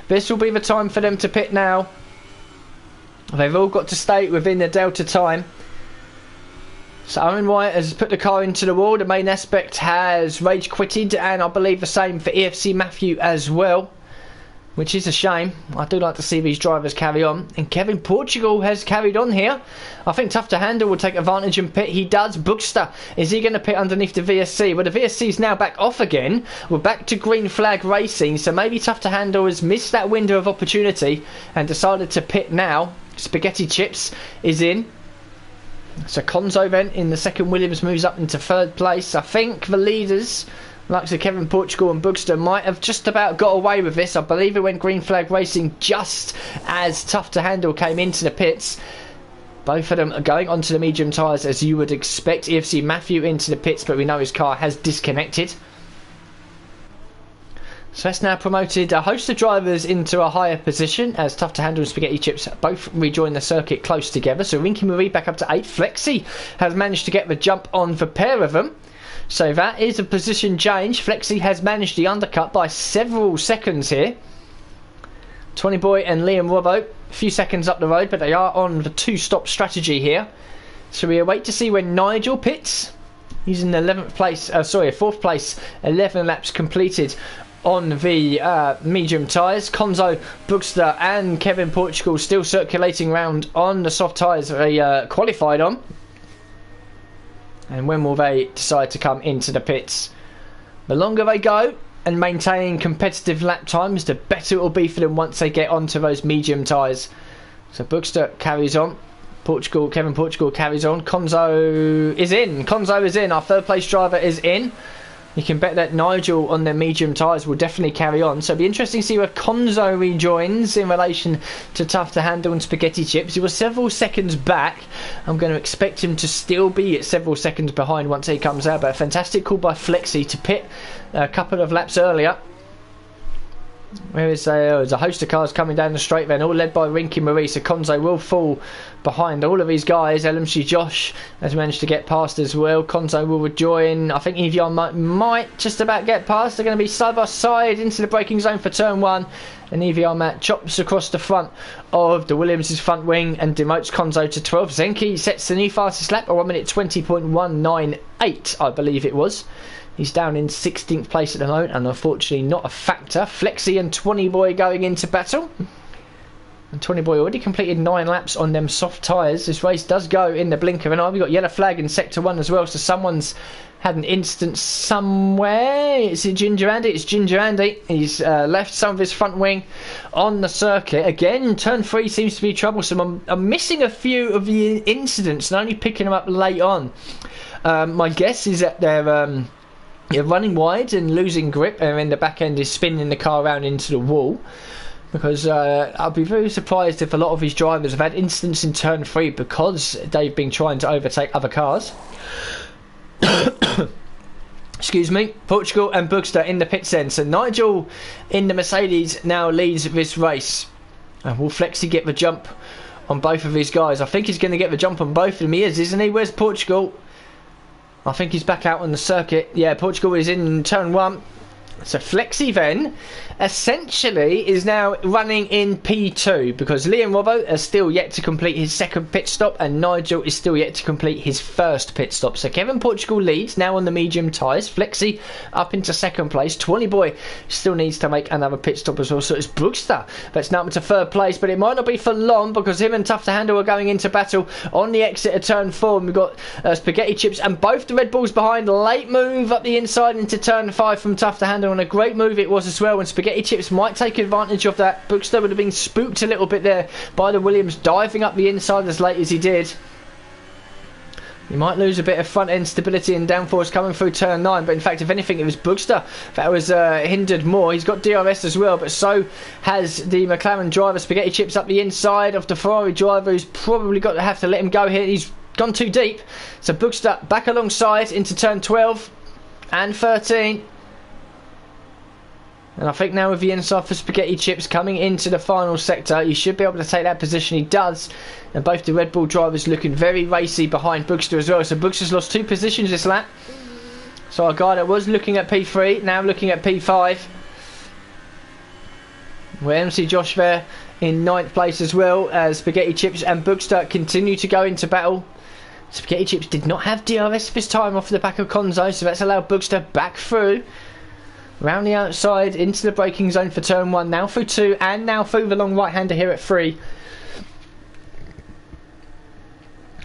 This will be the time for them to pit now. They've all got to stay within the Delta time. So Owen Wyatt has put the car into the wall. The main aspect has rage quitted, and I believe the same for EFC Matthew as well, which is a shame. I do like to see these drivers carry on. And Kevin Portugal has carried on here. I think Tough to Handle will take advantage and pit. He does. Bookster, is he going to pit underneath the VSC? Well, the VSC is now back off again. We're back to green flag racing, so maybe Tough to Handle has missed that window of opportunity and decided to pit now. Spaghetti Chips is in. So Conzo then in the second. Williams moves up into 3rd place. I think the leaders, like Kevin Portugal and Bookster, might have just about got away with this. I believe it went green flag racing just as Tough to Handle came into the pits. Both of them are going onto the medium tyres as you would expect. EFC Matthew into the pits, but we know his car has disconnected. So that's now promoted a host of drivers into a higher position as Tough to Handle and Spaghetti Chips both rejoin the circuit close together. So Rinky Marie back up to 8th. Flexi has managed to get the jump on the pair of them. So that is a position change. Flexi has managed the undercut by several seconds here. 20 Boy and Liam Robbo, a few seconds up the road, but they are on the 2-stop strategy here. So we await to see when Nigel pits. He's in 11th place, 4th place, 11 laps completed on the medium tyres. Conzo, Bookster and Kevin Portugal still circulating around on the soft tyres they qualified on. And when will they decide to come into the pits? The longer they go and maintain competitive lap times, the better it will be for them once they get onto those medium tyres. So Bookster carries on. Kevin Portugal carries on. Conzo is in. Our 3rd place driver is in. You can bet that Nigel on their medium tyres will definitely carry on. So it'll be interesting to see where Conzo rejoins in relation to Tough to Handle and Spaghetti Chips. He was several seconds back. I'm going to expect him to still be at several seconds behind once he comes out. But a fantastic call by Flexi to pit a couple of laps earlier. There's a host of cars coming down the straight then, all led by Rinky Marie, so Conzo will fall behind all of these guys. LMC Josh has managed to get past as well. Conzo will rejoin. I think EVR might just about get past. They're going to be side by side into the braking zone for turn 1. And EVR Matt chops across the front of the Williams' front wing and demotes Conzo to 12. Zenke sets the new fastest lap at 1 minute 20.198, I believe it was. He's down in 16th place at the moment and unfortunately not a factor. Flexi and 20 Boy going into battle. And 20 Boy already completed 9 laps on them soft tyres. This race does go in the blink of an eye. We've got yellow flag in sector 1 as well, so someone's had an instance somewhere. It's Ginger Andy. It's Ginger Andy. He's left some of his front wing on the circuit. Again, turn 3 seems to be troublesome. I'm missing a few of the incidents and only picking them up late on. My guess is that they're running wide and losing grip, and then the back end is spinning the car around into the wall. because I'll be very surprised if a lot of his drivers have had incidents in turn 3 because they've been trying to overtake other cars. Excuse me. Portugal and Bookster in the pits then. So Nigel in the Mercedes now leads this race. And will Flexi get the jump on both of these guys? I think he's going to get the jump on both of them. He is, isn't he? Where's Portugal? I think he's back out on the circuit. Yeah, Portugal is in turn 1. So Flexi then essentially is now running in P2 because Liam Robbo has still yet to complete his second pit stop and Nigel is still yet to complete his first pit stop. So Kevin Portugal leads now on the medium tyres. Flexi up into second place. 20 Boy still needs to make another pit stop as well. So it's Brookster that's now up to third place, but it might not be for long because him and Tough to Handle are going into battle on the exit of turn 4. And we've got Spaghetti Chips and both the Red Bulls behind. Late move up the inside into turn 5 from Tough to Handle, and a great move it was as well, and Spaghetti Chips might take advantage of that. Bookster would have been spooked a little bit there by the Williams diving up the inside as late as he did. He might lose a bit of front end stability and downforce coming through turn 9, but in fact if anything it was Bookster that was hindered more. He's got DRS as well, but so has the McLaren driver. Spaghetti Chips up the inside of the Ferrari driver, who's probably got to have to let him go here. He's gone too deep, so Bookster back alongside into turn 12 and 13. And I think now with the inside for Spaghetti Chips coming into the final sector, he should be able to take that position. He does. And both the Red Bull drivers looking very racy behind Bookster as well. So Bookster's lost 2 positions this lap. So our guy that was looking at P3, now looking at P5. Where MC Josh there in 9th place as well, as Spaghetti Chips and Bookster continue to go into battle. Spaghetti Chips did not have DRS this time off the back of Conzo, so that's allowed Bookster back through. Round the outside into the braking zone for turn 1, now through 2 and now through the long right hander here at 3.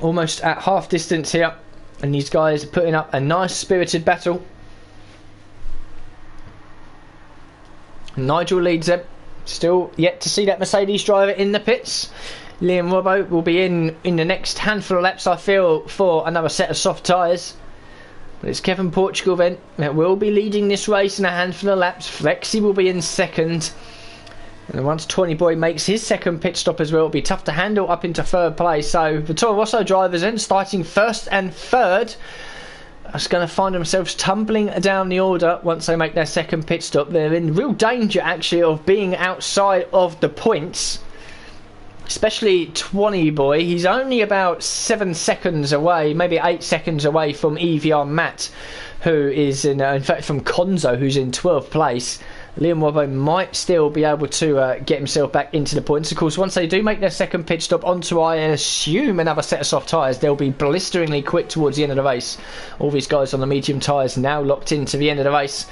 Almost at half distance here, and these guys are putting up a nice spirited battle. Nigel leads them. Still yet to see that Mercedes driver in the pits. Liam Robbo will be in the next handful of laps, I feel, for another set of soft tyres. But it's Kevin Portugal then that will be leading this race in a handful of laps. Flexi will be in second. And then once 20 Boy makes his second pit stop as well, it'll be Tough to Handle up into third place. So the Toro Rosso drivers then starting first and third are going to find themselves tumbling down the order once they make their second pit stop. They're in real danger actually of being outside of the points. Especially 20 Boy, he's only about 7 seconds away, maybe 8 seconds away from EVR Matt, who is in fact from Conzo, who's in 12th place. Liam Robbo might still be able to get himself back into the points. Of course, once they do make their second pit stop onto, I assume, another set of soft tyres, they'll be blisteringly quick towards the end of the race. All these guys on the medium tyres now locked into the end of the race.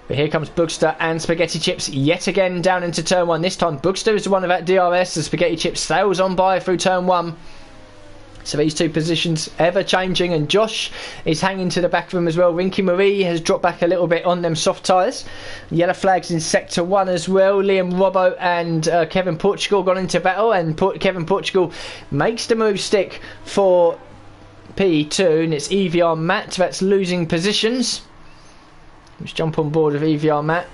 But here comes Bookster and Spaghetti Chips yet again down into turn 1. This time Bookster is the one without DRS as Spaghetti Chips sails on by through turn 1. So these 2 positions ever changing, and Josh is hanging to the back of him as well. Rinky Marie has dropped back a little bit on them soft tyres. Yellow flags in sector 1 as well. Liam Robbo and Kevin Portugal gone into battle, and Kevin Portugal makes the move stick for P2, and it's EVR Matt that's losing positions. Let's jump on board with EVR Matt.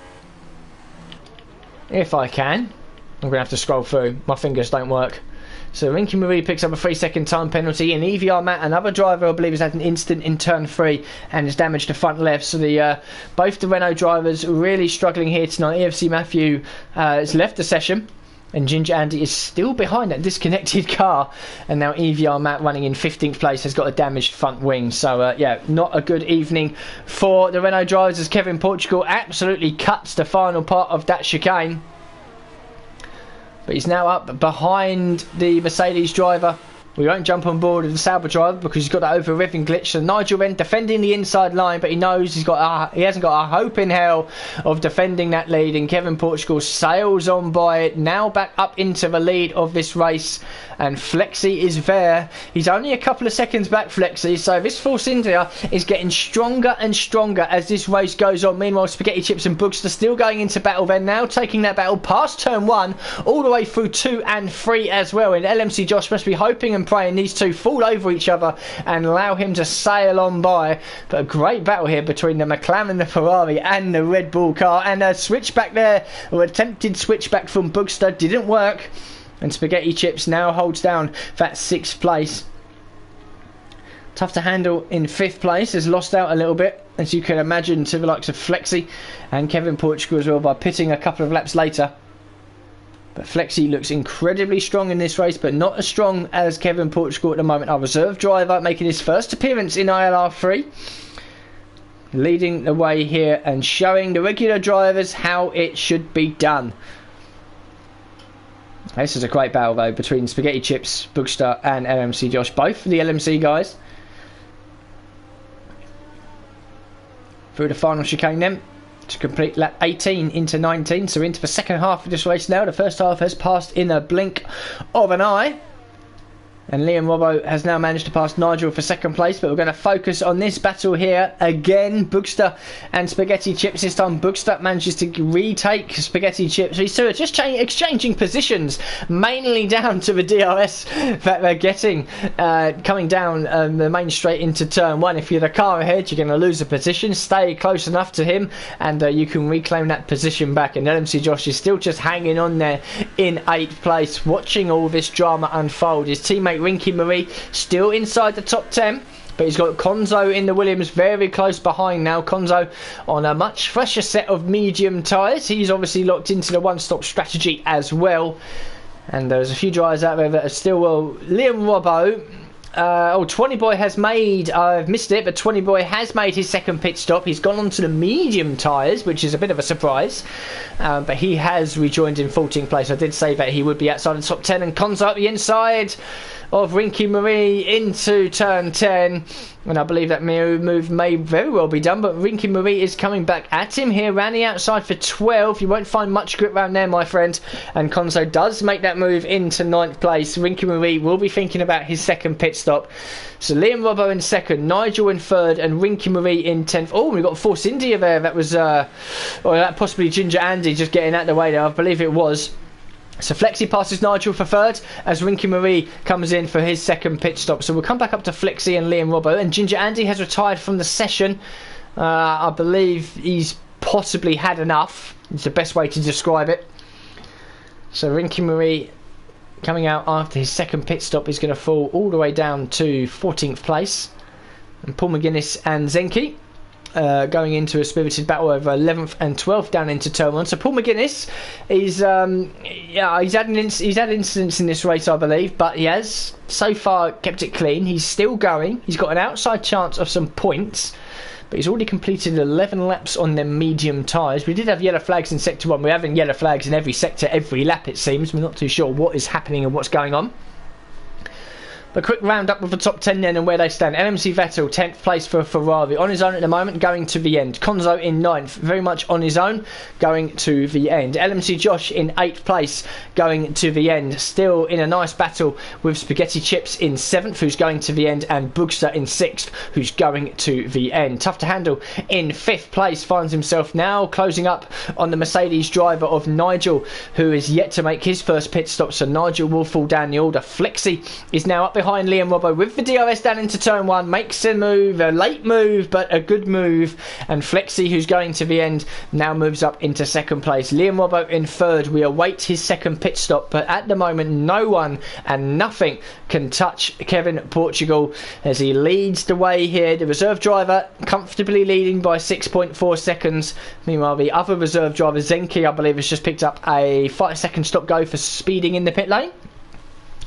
If I can. I'm going to have to scroll through. My fingers don't work. So Rinky Marie picks up a 3-second time penalty, and EVR Matt, another driver I believe, has had an incident in turn 3 and has damaged the front left. So both the Renault drivers really struggling here tonight. EFC Matthew has left the session, and Ginger Andy is still behind that disconnected car, and now EVR Matt running in 15th place has got a damaged front wing. So yeah, not a good evening for the Renault drivers as Kevin Portugal absolutely cuts the final part of that chicane. But he's now up behind the Mercedes driver. We won't jump on board with the Sauber driver because he's got that over-revving glitch. So Nigel then defending the inside line, but he knows he hasn't got a hope in hell of defending that lead. And Kevin Portugal sails on by it, now back up into the lead of this race. And Flexi is there. He's only a couple of seconds back, Flexi. So this Force India is getting stronger and stronger as this race goes on. Meanwhile, Spaghetti Chips and Bookster still going into battle. They're now taking that battle past turn 1 all the way through 2 and 3 as well. And LMC Josh must be hoping and and praying these two fall over each other and allow him to sail on by. But a great battle here between the McLaren, the Ferrari and the Red Bull car, and a switchback there, or attempted switchback from Bugster, didn't work, and Spaghetti Chips now holds down that 6th place. Tough to handle in 5th place, has lost out a little bit, as you can imagine, to the likes of Flexi and Kevin Portugal as well, by pitting a couple of laps later. But Flexi looks incredibly strong in this race, but not as strong as Kevin Portugal at the moment. Our reserve driver making his first appearance in ILR3, leading the way here and showing the regular drivers how it should be done. This is a great battle though between Spaghetti Chips, Bugster and LMC Josh, both the LMC guys. Through the final chicane then, to complete lap 18 into 19, so into the second half of this race now. The first half has passed in a blink of an eye, and Liam Robbo has now managed to pass Nigel for 2nd place, but we're going to focus on this battle here again. Bugster and Spaghetti Chips. This time Bugster manages to retake Spaghetti Chips. These two are just exchanging positions, mainly down to the DRS that they're getting coming down the main straight into turn 1. If you're the car ahead, you're going to lose a position. Stay close enough to him and you can reclaim that position back. And LMC Josh is still just hanging on there in 8th place, watching all this drama unfold. His teammate Rinky Marie still inside the top 10, but he's got Konzo in the Williams very close behind now. Konzo on a much fresher set of medium tyres. He's obviously locked into the one-stop strategy as well, and there's a few drivers out there that are still well. Liam Robbo, 20 Boy has made, I've missed it, but 20 Boy has made his 2nd pit stop. He's gone on to the medium tyres, which is a bit of a surprise, but he has rejoined in 14th place. I did say that he would be outside the top 10, and Konzo up the inside of Rinky Marie into turn 10, and I believe that move may very well be done, but Rinky Marie is coming back at him here, round the outside for 12. You won't find much grip round there, my friend, and Konzo does make that move into 9th place. Rinky Marie will be thinking about his 2nd pit stop. So Liam Robbo in 2nd, Nigel in 3rd, and Rinky Marie in 10th. Oh, we've got Force India there. That was or that possibly Ginger Andy just getting out of the way there, I believe it was. So Flexi passes Nigel for 3rd as Rinky Marie comes in for his 2nd pit stop. So we'll come back up to Flexi and Liam Robbo, and Ginger Andy has retired from the session. I believe he's possibly had enough. It's the best way to describe it. So Rinky Marie coming out after his 2nd pit stop is going to fall all the way down to 14th place, and Paul McGuinness and Zenke going into a spirited battle over 11th and 12th down into turn 1. So Paul McGuinness is he's had incidents in this race, I believe, but he has so far kept it clean. He's still going. He's got an outside chance of some points, but he's already completed 11 laps on them medium tyres. We did have yellow flags in sector 1. We're having yellow flags in every sector every lap, it seems. We're not too sure what is happening and what's going on. But quick roundup with the top 10 then and where they stand. LMC Vettel, 10th place for Ferrari. On his own at the moment, going to the end. Konzo in 9th, very much on his own, going to the end. LMC Josh in 8th place, going to the end. Still in a nice battle with Spaghetti Chips in 7th, who's going to the end, and Bugster in 6th, who's going to the end. Tough to handle in 5th place, finds himself now closing up on the Mercedes driver of Nigel, who is yet to make his first pit stop, so Nigel will fall down the order. Flexi is now up behind Liam Robbo with the DRS down into turn 1, makes a move, a late move but a good move, and Flexi, who's going to the end, now moves up into 2nd place. Liam Robbo in 3rd. We await his 2nd pit stop, but at the moment no one and nothing can touch Kevin Portugal as he leads the way here. The reserve driver comfortably leading by 6.4 seconds. Meanwhile, the other reserve driver, Zenke, I believe, has just picked up a 5-second stop go for speeding in the pit lane.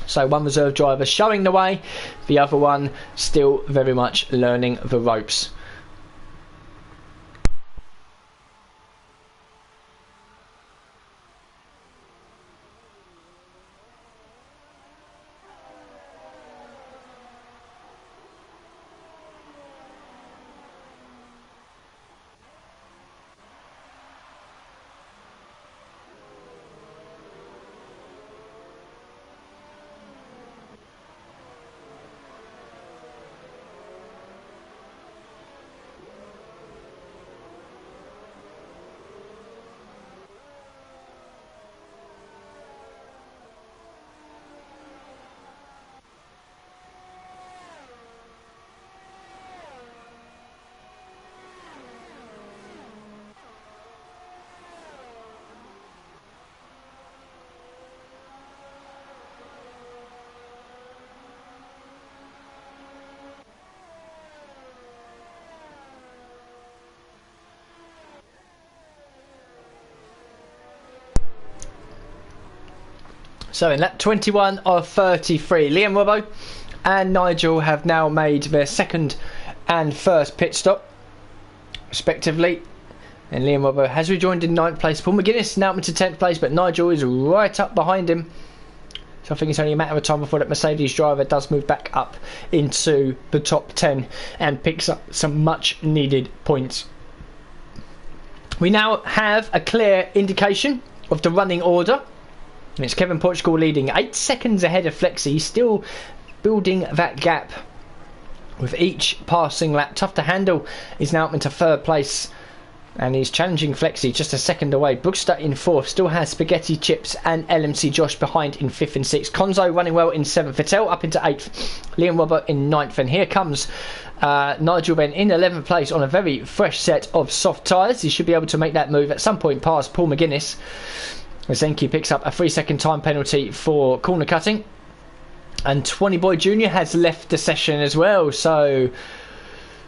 So one reserve driver showing the way, the other one still very much learning the ropes. So in lap 21 of 33, Liam Robbo and Nigel have now made their second and first pit stop, respectively. And Liam Robbo has rejoined in 9th place. Paul McGuinness now up into 10th place, but Nigel is right up behind him. So I think it's only a matter of time before that Mercedes driver does move back up into the top 10 and picks up some much needed points. We now have a clear indication of the running order. And it's Kevin Portugal leading 8 seconds ahead of Flexi. He's still building that gap with each passing lap. Tough to handle is now up into 3rd place. And he's challenging Flexi just a second away. Bookster in 4th, still has Spaghetti Chips and LMC Josh behind in 5th and 6th. Konzo running well in 7th. Vettel up into 8th. Liam Robert in 9th. And here comes Nigel then in 11th place on a very fresh set of soft tyres. He should be able to make that move at some point past Paul McGuinness. Zenki picks up a 3-second time penalty for corner cutting. And 20 Boy Jr. has left the session as well. So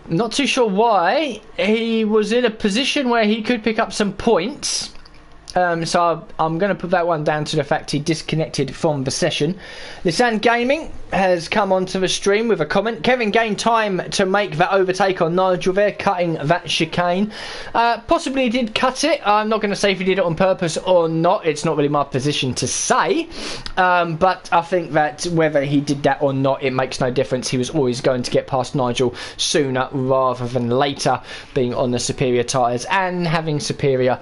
not too sure why. He was in a position where he could pick up some points. So I'm going to put that one down to the fact he disconnected from the session. Lisanne Gaming has come onto the stream with a comment. Kevin gained time to make that overtake on Nigel there, cutting that chicane. Possibly he did cut it. I'm not going to say if he did it on purpose or not. It's not really my position to say. But I think that whether he did that or not, it makes no difference. He was always going to get past Nigel sooner rather than later, being on the superior tyres and having superior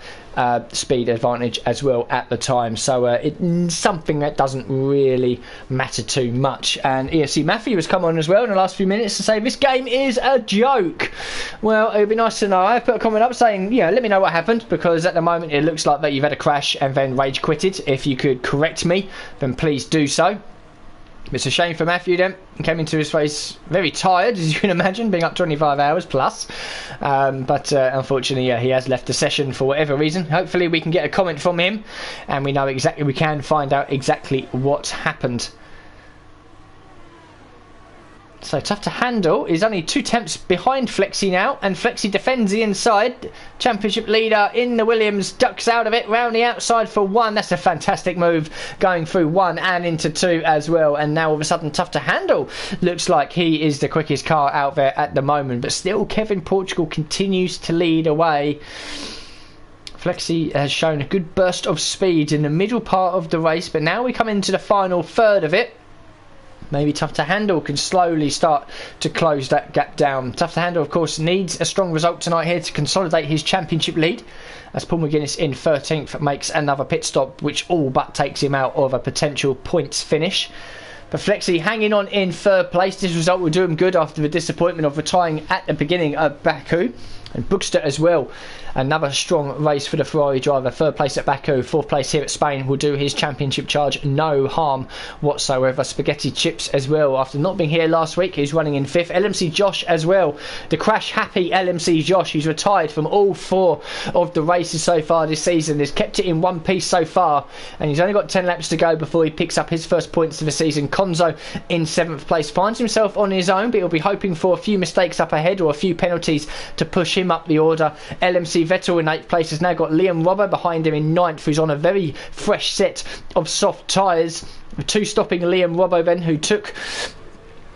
speed advantage as well at the time. So it's something that doesn't really matter too much. And EFC Matthew has come on as well in the last few minutes to say this game is a joke. Well, it would be nice to know. I put a comment up saying, yeah, let me know what happened, because at the moment it looks like that you've had a crash and then rage quitted. If you could correct me, then please do so. It's a shame for Matthew then. He came into his race very tired, as you can imagine, being up 25 hours plus. But unfortunately, yeah, he has left the session for whatever reason. Hopefully we can get a comment from him and we know exactly, we can find out exactly what happened. So Tough to Handle is only 2 tenths behind Flexi now, and Flexi defends the inside. Championship leader in the Williams ducks out of it round the outside for 1. That's a fantastic move, going through 1 and into 2 as well. And now all of a sudden Tough to Handle looks like he is the quickest car out there at the moment, but still Kevin Portugal continues to lead away. Flexi has shown a good burst of speed in the middle part of the race, but now we come into the final third of it. Maybe Tough to Handle can slowly start to close that gap down. Tough to Handle, of course, needs a strong result tonight here to consolidate his championship lead, as Paul McGuinness in 13th makes another pit stop, which all but takes him out of a potential points finish. But Flexi hanging on in 3rd place. This result will do him good after the disappointment of retiring at the beginning of Baku. And Bookster as well. Another strong race for the Ferrari driver. 3rd place at Baku, 4th place here at Spain. Will do his championship charge no harm whatsoever. Spaghetti Chips as well. After not being here last week, he's running in 5th. LMC Josh as well. The crash happy LMC Josh. He's retired from all 4 of the races so far this season. He's kept it in one piece so far. And he's only got 10 laps to go before he picks up his first points of the season. Konzo in 7th place. Finds himself on his own, but he'll be hoping for a few mistakes up ahead or a few penalties to push him up the order. LMC Vettel in 8th place has now got Liam Robber behind him in 9th, who's on a very fresh set of soft tyres. 2 stopping Liam Robbo then, who took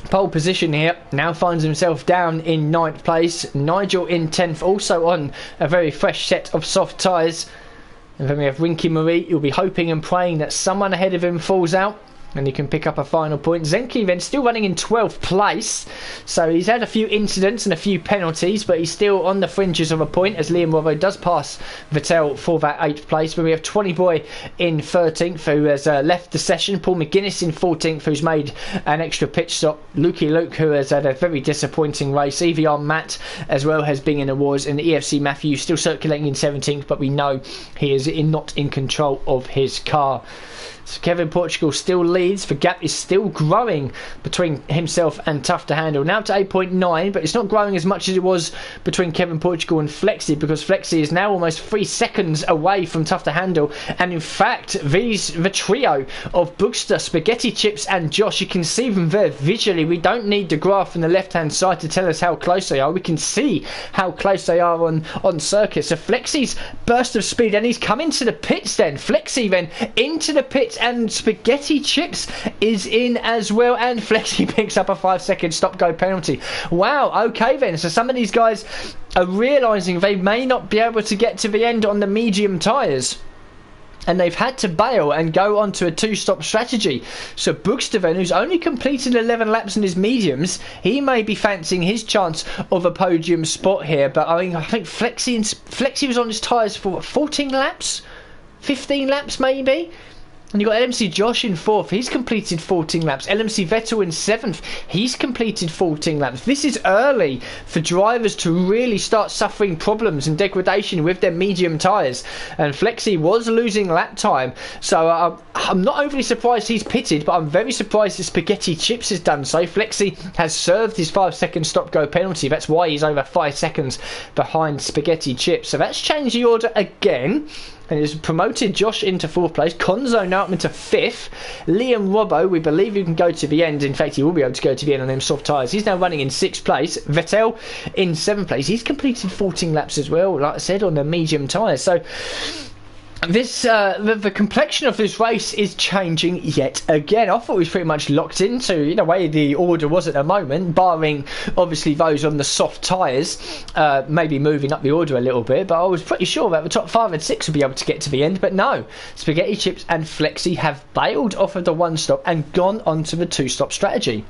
pole position here, now finds himself down in 9th place. Nigel in 10th, also on a very fresh set of soft tyres. And then we have Rinky Marie. You'll be hoping and praying that someone ahead of him falls out and he can pick up a final point. Zenki then still running in 12th place, so he's had a few incidents and a few penalties, but he's still on the fringes of a point, as Liam Robbo does pass Vettel for that 8th place. But we have 20 Boy in 13th, who has left the session. Paul McGuinness in 14th, who's made an extra pitch stop. Lukey Luke, who has had a very disappointing race. EVR Matt as well has been in the wars, and EFC Matthew still circulating in 17th, but we know he is not in control of his car. So Kevin Portugal still leads leads. The gap is still growing between himself and Tough to Handle. Now to 8.9, but it's not growing as much as it was between Kevin Portugal and Flexi, because Flexi is now almost 3 seconds away from Tough to Handle. And in fact, the trio of Bookster, Spaghetti Chips and Josh, you can see them there visually. We don't need the graph on the left hand side to tell us how close they are. We can see how close they are on circuit. So Flexi's burst of speed, and he's coming to the pits then. Flexi then into the pits, and Spaghetti Chips is in as well, and Flexi picks up a 5-second stop-go penalty. Wow, okay then, so some of these guys are realising they may not be able to get to the end on the medium tyres, and they've had to bail and go on to a 2-stop strategy. So Bookster, who's only completed 11 laps in his mediums, he may be fancying his chance of a podium spot here. But I mean, I think Flexi was on his tyres for what, 14 laps? 15 laps maybe? And you've got LMC Josh in 4th. He's completed 14 laps. LMC Vettel in 7th. He's completed 14 laps. This is early for drivers to really start suffering problems and degradation with their medium tyres. And Flexi was losing lap time. So I'm not overly surprised he's pitted, but I'm very surprised that Spaghetti Chips has done so. Flexi has served his 5-second stop-go penalty. That's why he's over 5 seconds behind Spaghetti Chips. So that's changed the order again. And he's promoted Josh into 4th place. Konzo now up into 5th. Liam Robbo, we believe he can go to the end. In fact, he will be able to go to the end on them soft tyres. He's now running in 6th place. Vettel in 7th place. He's completed 14 laps as well, like I said, on the medium tyres. So this the complexion of this race is changing yet again. I thought it was pretty much locked into, in a way, the order was at the moment, barring obviously those on the soft tyres maybe moving up the order a little bit, but I was pretty sure that the top 5 and 6 would be able to get to the end. But no, Spaghetti Chips and Flexi have bailed off of the 1-stop and gone on to the 2-stop strategy.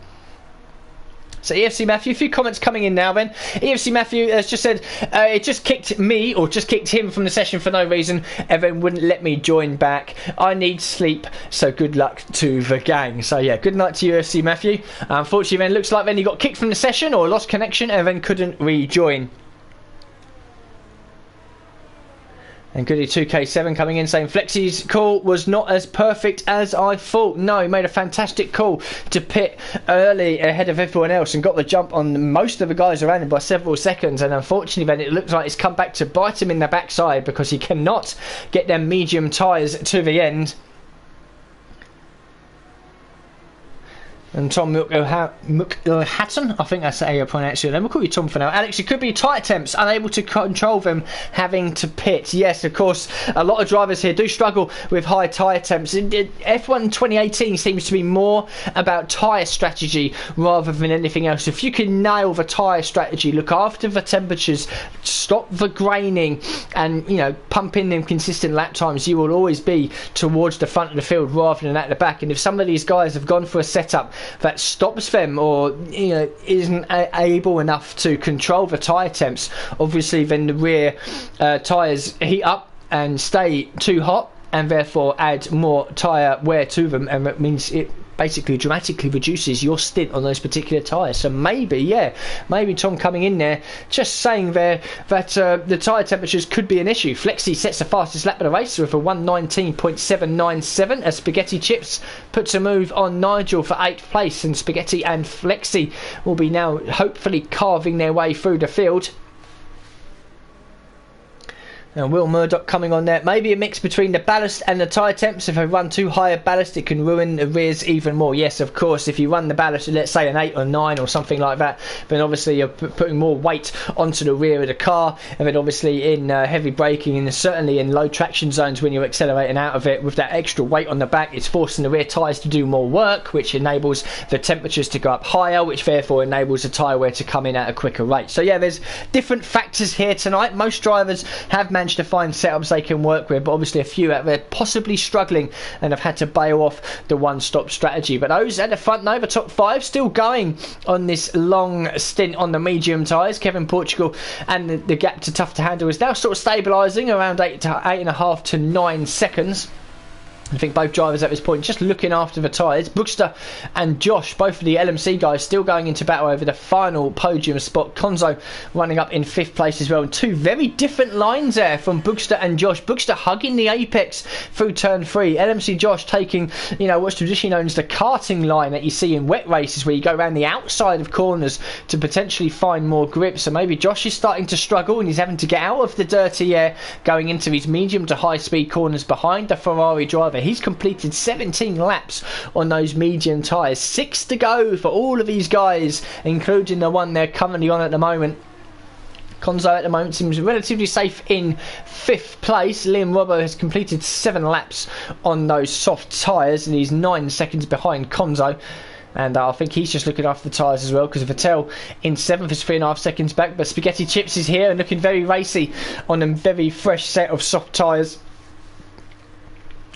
So EFC Matthew, a few comments coming in now then. EFC Matthew has just said it just kicked me, or just kicked him from the session for no reason, and then wouldn't let me join back. I need sleep, so good luck to the gang. So yeah, good night to you, EFC Matthew. Unfortunately then, looks like then he got kicked from the session or lost connection and then couldn't rejoin. And Goody 2K7 coming in saying Flexi's call was not as perfect as I thought. No, he made a fantastic call to pit early ahead of everyone else and got the jump on most of the guys around him by several seconds. And unfortunately then it looks like it's come back to bite him in the backside, because he cannot get them medium tyres to the end. And Tom Hatton, I think that's how you pronounce it. Then we'll call you Tom for now. Alex, it could be tight temps, unable to control them, having to pit. Yes, of course, a lot of drivers here do struggle with high tyre temps. F1 2018 seems to be more about tyre strategy rather than anything else. If you can nail the tyre strategy, look after the temperatures, stop the graining, and pump in them consistent lap times, you will always be towards the front of the field rather than at the back. And if some of these guys have gone for a setup that stops them, or isn't able enough to control the tyre temps, obviously then the rear tyres heat up and stay too hot, and therefore add more tyre wear to them, and that means it basically dramatically reduces your stint on those particular tyres. So maybe Tom coming in there just saying there that the tyre temperatures could be an issue. Flexi sets the fastest lap of the race with a 1:19.797 as Spaghetti Chips puts a move on Nigel for 8th place, and Spaghetti and Flexi will be now hopefully carving their way through the field. And Will Murdoch coming on there. Maybe a mix between the ballast and the tyre temps. If they run too high a ballast, it can ruin the rears even more. Yes, of course, if you run the ballast, let's say an 8 or 9 or something like that, then obviously you're putting more weight onto the rear of the car. And then obviously in heavy braking, and certainly in low traction zones when you're accelerating out of it, with that extra weight on the back, it's forcing the rear tyres to do more work, which enables the temperatures to go up higher, which therefore enables the tyre wear to come in at a quicker rate. So yeah, there's different factors here tonight. Most drivers have managed to find setups they can work with, but obviously a few out there possibly struggling and have had to bail off the 1-stop strategy. But those at the front now, the top 5 still going on this long stint on the medium tyres. Kevin Portugal, and the gap to Tough to Handle is now sort of stabilising around 8.5 to 9 seconds. I think both drivers at this point just looking after the tyres. Bookster and Josh, both of the LMC guys, still going into battle over the final podium spot. Konzo running up in 5th place as well. And two very different lines there from Bookster and Josh. Bookster hugging the apex through turn 3. LMC Josh taking, you know, what's traditionally known as the karting line that you see in wet races, where you go around the outside of corners to potentially find more grip. So maybe Josh is starting to struggle and he's having to get out of the dirty air going into these medium to high speed corners behind the Ferrari driver. He's completed 17 laps on those medium tyres. 6 to go for all of these guys, including the one they're currently on at the moment. Konzo at the moment seems relatively safe in 5th place. Liam Robbo has completed 7 laps on those soft tyres and he's 9 seconds behind Konzo. And I think he's just looking after the tyres as well, because Vettel in 7th is 3.5 seconds back. But Spaghetti Chips is here and looking very racy on a very fresh set of soft tyres.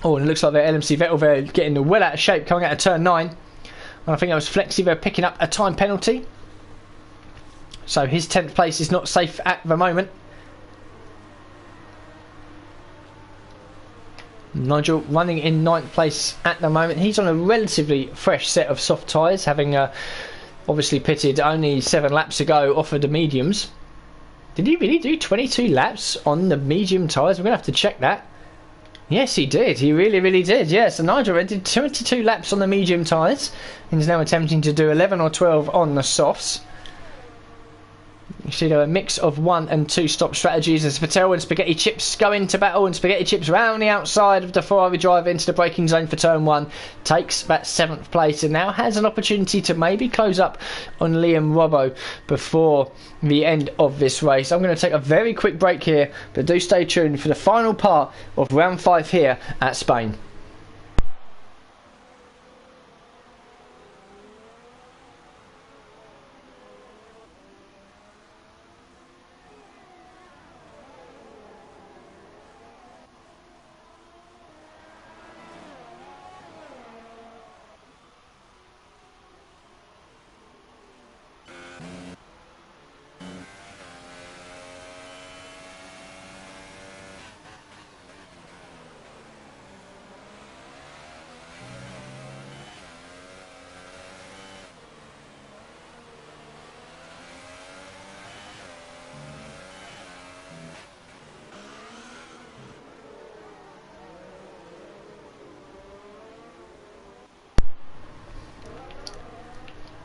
Oh, and it looks like the LMC Vettel there getting well out of shape coming out of turn 9. And I think that was Flexi there picking up a time penalty. So his 10th place is not safe at the moment. Nigel running in 9th place at the moment. He's on a relatively fresh set of soft tyres, having obviously pitted only 7 laps ago off of the mediums. Did he really do 22 laps on the medium tyres? We're going to have to check that. Yes, he did. He really did. Yeah, so Nigel did 22 laps on the medium tyres. He's now attempting to do 11 or 12 on the softs. You see there are a mix of 1 and 2 stop strategies as Vettel and Spaghetti Chips go into battle, and Spaghetti Chips round the outside of the Ferrari driver into the braking zone for turn 1, takes that 7th place and now has an opportunity to maybe close up on Liam Robbo before the end of this race. I'm going to take a very quick break here, but do stay tuned for the final part of round 5 here at Spain.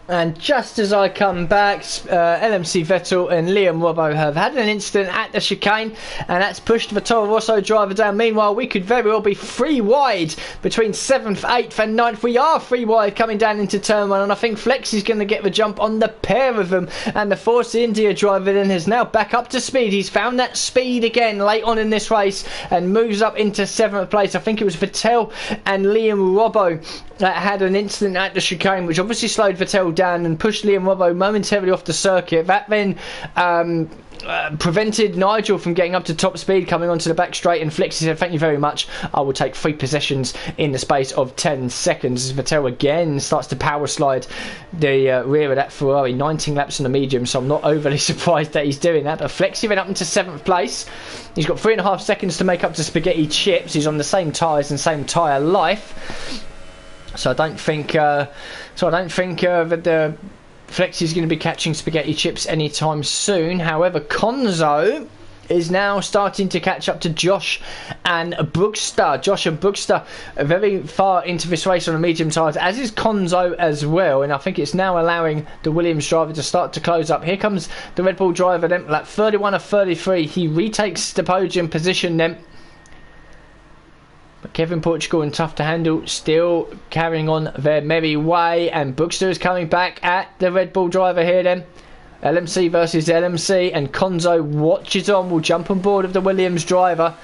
And just as I come back, LMC Vettel and Liam Robbo have had an incident at the chicane, and that's pushed the Toro Rosso driver down. Meanwhile, we could very well be 3 wide between 7th, 8th and 9th. We are 3 wide coming down into turn 1, and I think Flex is going to get the jump on the pair of them. And the Force India driver then is now back up to speed. He's found that speed again late on in this race and moves up into 7th place. I think it was Vettel and Liam Robbo that had an incident at the chicane, which obviously slowed Vettel down and pushed Liam Robbo momentarily off the circuit. That then prevented Nigel from getting up to top speed coming onto the back straight, and Flexi said, "Thank you very much, I will take 3 possessions in the space of 10 seconds. Vettel again starts to power slide the rear of that Ferrari. 19 laps on the medium, so I'm not overly surprised that he's doing that. But Flexi went up into 7th place. He's got 3.5 seconds to make up to Spaghetti Chips. He's on the same tyres and same tyre life. So I don't think that the Flexi is going to be catching Spaghetti Chips anytime soon. However, Konzo is now starting to catch up to Josh and Bookster. Josh and Bookster are very far into this race on the medium tyres, as is Konzo as well. And I think it's now allowing the Williams driver to start to close up. Here comes the Red Bull driver then, like 31 of 33. He retakes the podium position then. But Kevin Portugal and Tough to Handle still carrying on their merry way, and Bookster is coming back at the Red Bull driver here then. LMC versus LMC, and Konzo watches on, will jump on board of the Williams driver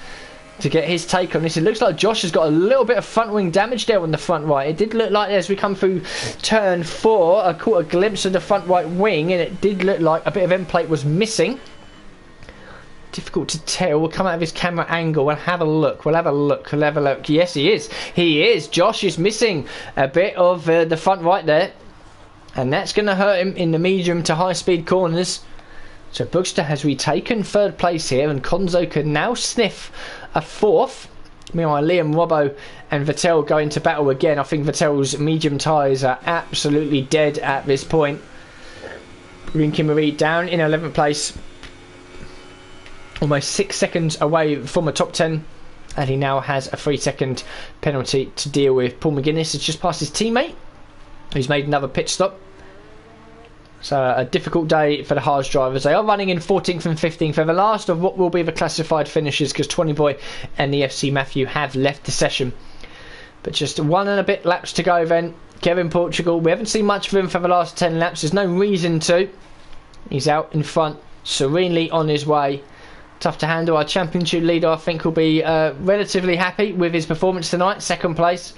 to get his take on this. It looks like Josh has got a little bit of front wing damage there on the front right. It did look like as we come through turn 4, I caught a glimpse of the front right wing, and it did look like a bit of end plate was missing. Difficult to tell. We'll come out of his camera angle and have a look. We'll have a look. Yes, he is. He is. Josh is missing a bit of the front right there, and that's going to hurt him in the medium to high speed corners. So Bookster has retaken 3rd place here, and Konzo can now sniff a 4th Meanwhile, Liam Robbo and Vettel go into battle again. I think Vettel's medium tyres are absolutely dead at this point. Rinky Marie down in 11th place, almost 6 seconds away from a top 10, and he now has a 3-second penalty to deal with. Paul McGuinness has just passed his teammate, who's made another pit stop. So a difficult day for the Haas drivers. They are running in 14th and 15th. They're the last of what will be the classified finishes, because 20 Boy and the FC Matthew have left the session. But just 1 and a bit laps to go then. Kevin Portugal, we haven't seen much of him for the last 10 laps. There's no reason to. He's out in front, serenely on his way. Tough to handle. Our championship leader, I think, will be relatively happy with his performance tonight. 2nd place.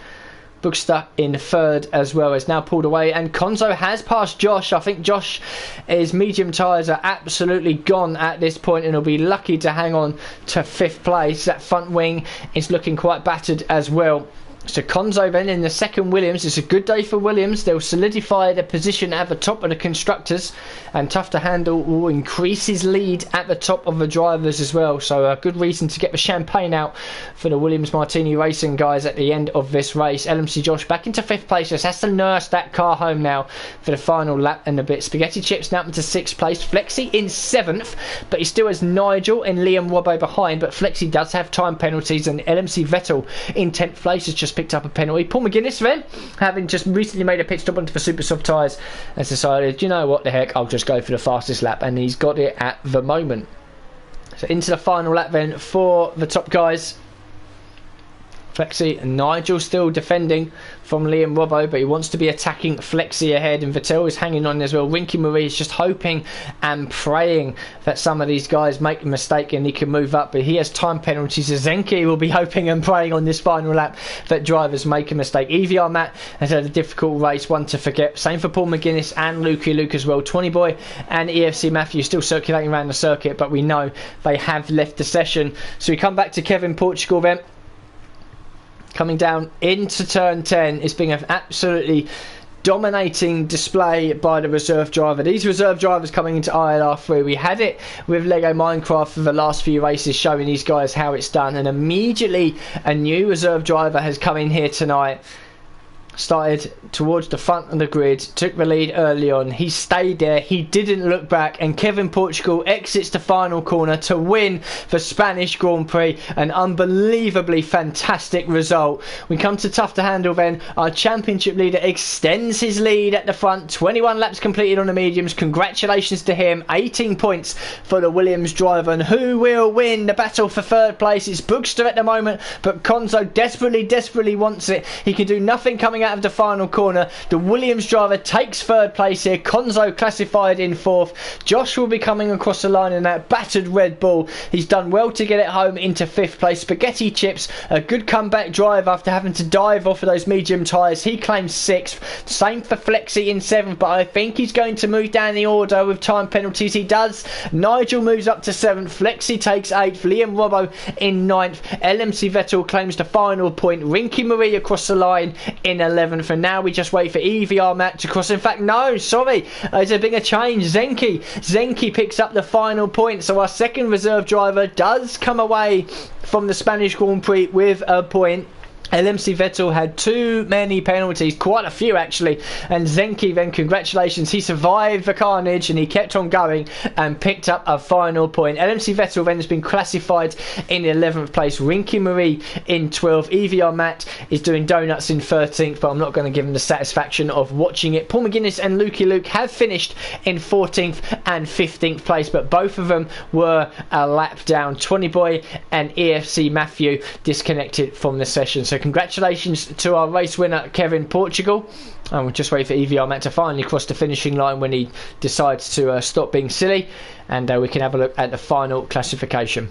Bookster in 3rd as well, is now pulled away, and Konzo has passed Josh. I think Josh, his medium tyres are absolutely gone at this point, and he'll be lucky to hang on to 5th place. That front wing is looking quite battered as well. So Konzo then in the 2nd Williams. It's a good day for Williams. They'll solidify their position at the top of the constructors, and Tough to Handle will increase his lead at the top of the drivers as well. So a good reason to get the champagne out for the Williams Martini Racing guys at the end of this race. LMC Josh back into 5th place. Just has to nurse that car home now for the final lap and a bit. Spaghetti Chips now up into 6th place. Flexi in 7th, but he still has Nigel and Liam Robbo behind, but Flexi does have time penalties, and LMC Vettel in 10th place has just picked up a penalty. Paul McGuinness then, having just recently made a pit stop onto the super soft tyres, has decided, you know what the heck, I'll just go for the fastest lap, and he's got it at the moment. So into the final lap then for the top guys. Flexi and Nigel still defending from Liam Robbo, but he wants to be attacking Flexi ahead, and Vettel is hanging on as well. Rinky Marie is just hoping and praying that some of these guys make a mistake and he can move up, but he has time penalties. Zenki will be hoping and praying on this final lap that drivers make a mistake. EVR Matt has had a difficult race, one to forget. Same for Paul McGuinness and Lukey Luke as well. 20 Boy and EFC Matthew still circulating around the circuit, but we know they have left the session. So we come back to Kevin Portugal then. Coming down into turn 10, it's been an absolutely dominating display by the reserve driver. These reserve drivers coming into ILR3, we had it with Lego Minecraft for the last few races, showing these guys how it's done, and immediately a new reserve driver has come in here tonight. Started towards the front of the grid, took the lead early on. He stayed there, he didn't look back, and Kevin Portugal exits the final corner to win the Spanish Grand Prix. An unbelievably fantastic result. We come to Tough to Handle then. Our championship leader extends his lead at the front. 21 laps completed on the mediums. Congratulations to him. 18 points for the Williams driver. And who will win the battle for 3rd place? It's Bookster at the moment, but Konzo desperately wants it. He can do nothing coming out of the final corner. The Williams driver takes 3rd place here. Konzo classified in 4th. Josh will be coming across the line in that battered Red Bull. He's done well to get it home into 5th place. Spaghetti Chips, a good comeback drive after having to dive off of those medium tyres. He claims 6th. Same for Flexi in 7th, but I think he's going to move down the order with time penalties. He does. Nigel moves up to 7th. Flexi takes 8th. Liam Robbo in 9th. LMC Vettel claims the final point. Rinky Marie across the line in 11th. For now, we just wait for EVR Matt to cross. In fact, no, sorry, there's a bigger change. Zenki picks up the final point, so our 2nd reserve driver does come away from the Spanish Grand Prix with a point. LMC Vettel had too many penalties, quite a few actually, and Zenki then, congratulations, he survived the carnage and he kept on going and picked up a final point. LMC Vettel then has been classified in 11th place. Rinky Marie in 12th. EVR Matt is doing donuts in 13th, but I'm not going to give him the satisfaction of watching it. Paul McGuinness and Lukey Luke have finished in 14th and 15th place, but both of them were a lap down. 20 Boy and EFC Matthew disconnected from the session. So congratulations to our race winner Kevin Portugal, and we'll just wait for EVR Matt to finally cross the finishing line when he decides to stop being silly, and we can have a look at the final classification.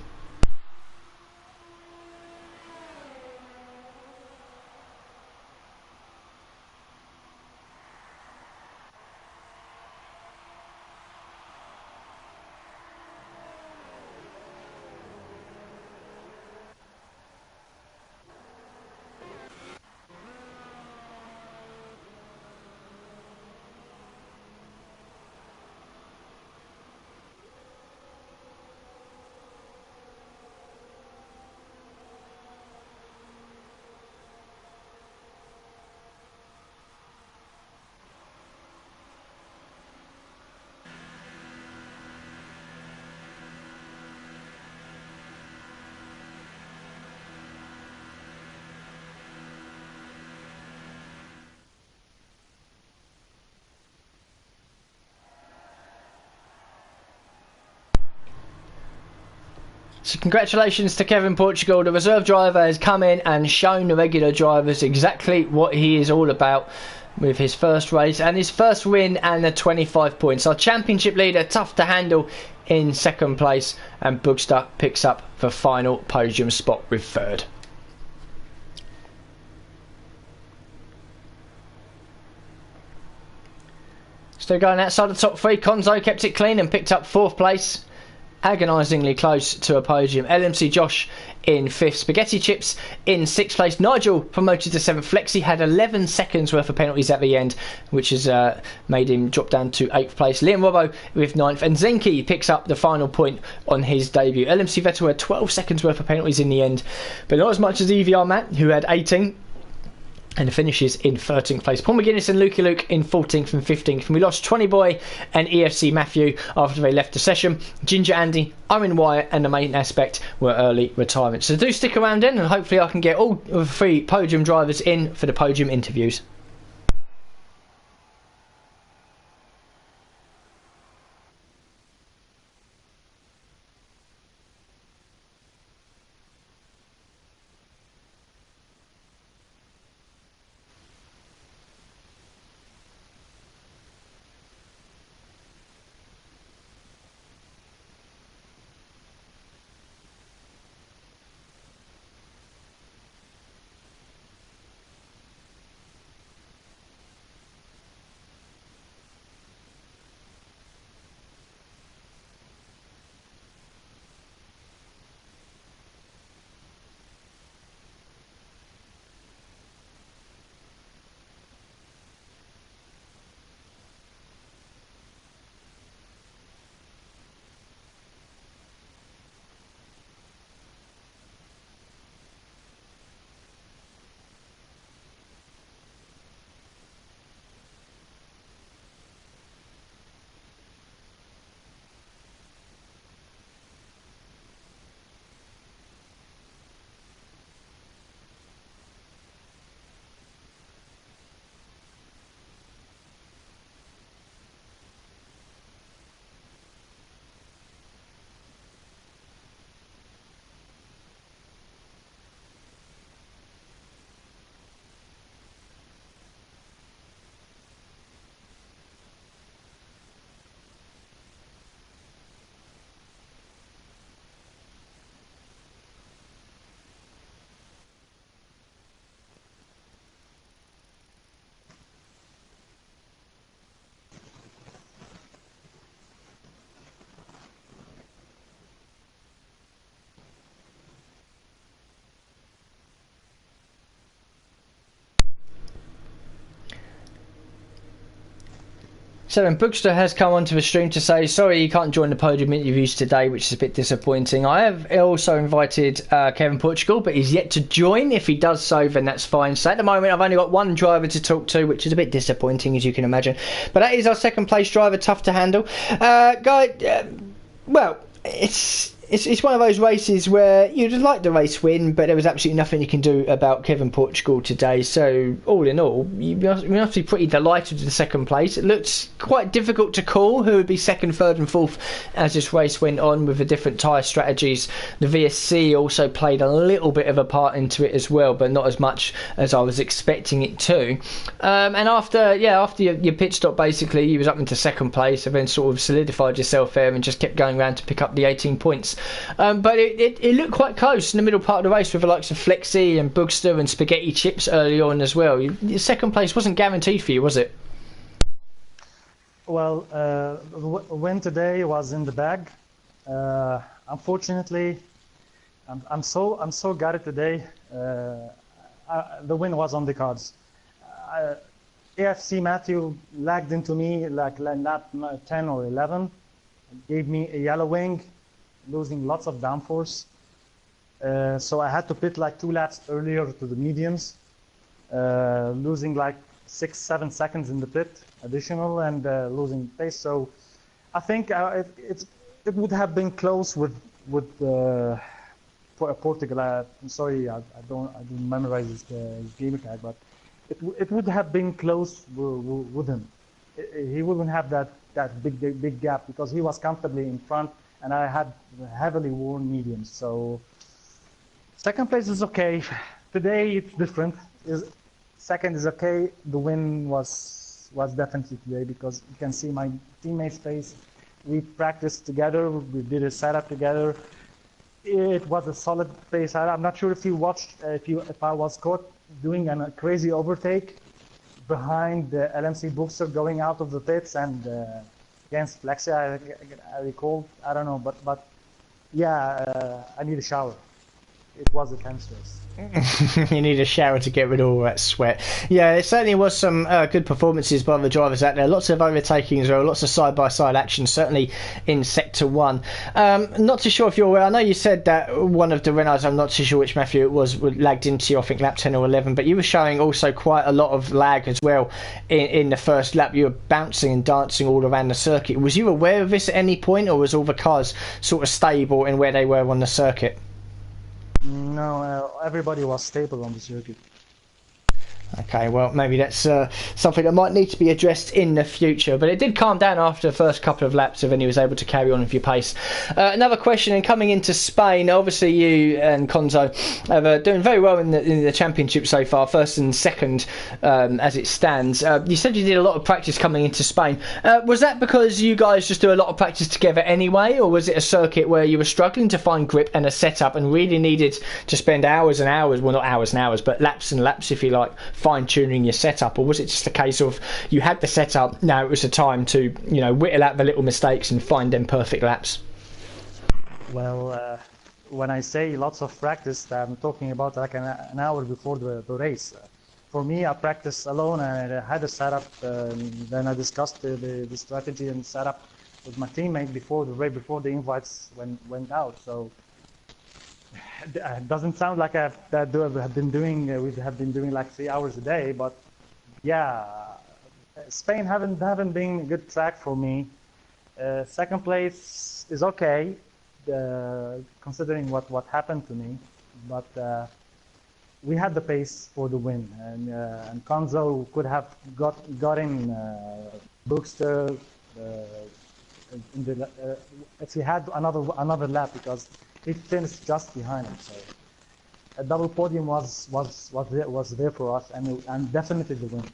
So congratulations to Kevin Portugal. The reserve driver has come in and shown the regular drivers exactly what he is all about with his first race and his first win and the 25 points. Our championship leader, tough to handle, in second place, and Boogster picks up the final podium spot with third. Still going outside the top three, Konzo kept it clean and picked up fourth place. Agonisingly close to a podium. LMC Josh in fifth. Spaghetti Chips in sixth place. Nigel promoted to seventh. Flexi had 11 seconds worth of penalties at the end, which has made him drop down to eighth place. Liam Robbo with ninth. And Zenki picks up the final point on his debut. LMC Vettel had 12 seconds worth of penalties in the end, but not as much as EVR Matt, who had 18. And finishes in 13th place. Paul McGuinness and Lukey Luke in 14th and 15th. And we lost 20 Boy and EFC Matthew after they left the session. Ginger Andy, Owen Wyatt and the main aspect were early retirement. So do stick around in, and hopefully I can get all of the three podium drivers in for the podium interviews. So then Boogster has come onto the stream to say sorry he can't join the podium interviews today, which is a bit disappointing. I have also invited Kevin Portugal, but he's yet to join. If he does so, then that's fine. So at the moment I've only got one driver to talk to, which is a bit disappointing, as you can imagine. But that is our second place driver, tough to handle. Well, it's one of those races where you'd like the race win, but there was absolutely nothing you can do about Kevin Portugal today. So all in all, you must be pretty delighted with the second place. It looked quite difficult to call who would be second, third and fourth as this race went on with the different tyre strategies. The VSC also played a little bit of a part into it as well, but not as much as I was expecting it to. And after your pit stop, basically you was up into second place and then sort of solidified yourself there and just kept going around to pick up the 18 points. But it looked quite close in the middle part of the race with the likes of Flexi and Boogster and Spaghetti Chips early on as well. Your second place wasn't guaranteed for you, was it? Well, win today was in the bag. Unfortunately, I'm so gutted today. The win was on the cards. AFC Matthew lagged into me like not 10 or 11, gave me a yellow wing, losing lots of downforce. So I had to pit like 2 laps earlier to the mediums, losing like 6-7 seconds in the pit additional and losing pace. So I think it would have been close with Portugal. I'm sorry, I didn't memorize his game tag, but it would have been close with him. He wouldn't have that big gap because he was comfortably in front and I had heavily worn mediums. So second place is okay. Today it's different. Second is okay. The win was definitely today, because you can see my teammates' face. We practiced together. We did a setup together. It was a solid pace. I'm not sure if you watched, if I was caught doing a crazy overtake behind the LMC Bookster going out of the pits and against Flexia, I recall. I don't know, but yeah, I need a shower. It was a tense race. You need a shower to get rid of all that sweat. Yeah, it certainly was some good performances by the drivers out there. Lots of overtaking as well, lots of side-by-side action, certainly in Sector 1. Not too sure if you're aware, I know you said that one of the Renaults, I'm not too sure which Matthew it was, lagged into you, I think lap 10 or 11, but you were showing also quite a lot of lag as well in the first lap. You were bouncing and dancing all around the circuit. Was you aware of this at any point, or was all the cars sort of stable in where they were on the circuit? No, everybody was stable on the circuit. Okay, well, maybe that's something that might need to be addressed in the future. But it did calm down after the first couple of laps, and then he was able to carry on with your pace. Another question, and coming into Spain, obviously you and Konzo are doing very well in the championship so far, first and second as it stands. You said you did a lot of practice coming into Spain. Was that because you guys just do a lot of practice together anyway, or was it a circuit where you were struggling to find grip and a setup and really needed to spend hours and hours, well, not hours and hours, but laps and laps, if you like, fine-tuning your setup? Or was it just a case of you had the setup, now it was the time to, you know, whittle out the little mistakes and find them perfect laps? Well, when I say lots of practice, I'm talking about like an hour before the race. For me, I practiced alone and I had a setup, then I discussed the strategy and setup with my teammate before the invites went out. So it doesn't sound like we have been doing like 3 hours a day, but yeah, Spain haven't been a good track for me. Second place is okay, considering what happened to me, but we had the pace for the win, and Konzo could have got in Bookster if he had another lap, because he finished just behind him. So a double podium was there for us, and definitely the win.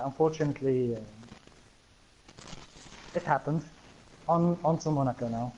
Unfortunately, it happened. On to Monaco now.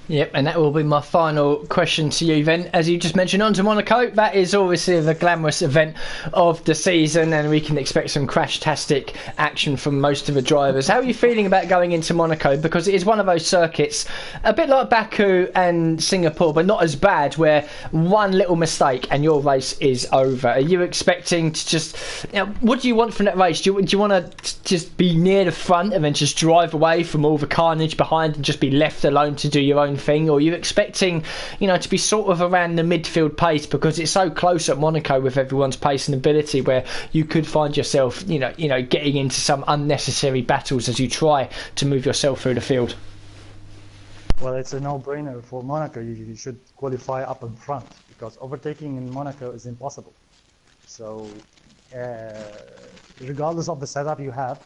Yep, and that will be my final question to you then. As you just mentioned, on to Monaco. That is obviously the glamorous event of the season, and we can expect some crash-tastic action from most of the drivers. How are you feeling about going into Monaco? Because it is one of those circuits, a bit like Baku and Singapore, but not as bad, where one little mistake and your race is over. Are you expecting to just... You know, what do you want from that race? Do you want to just be near the front and then just drive away from all the carnage behind and just be left alone to do your own thing, or are you expecting, you know, to be sort of around the midfield pace, because it's so close at Monaco with everyone's pace and ability, where you could find yourself, you know, getting into some unnecessary battles as you try to move yourself through the field? Well, it's a no-brainer for Monaco. You should qualify up in front, because overtaking in Monaco is impossible. So, regardless of the setup you have,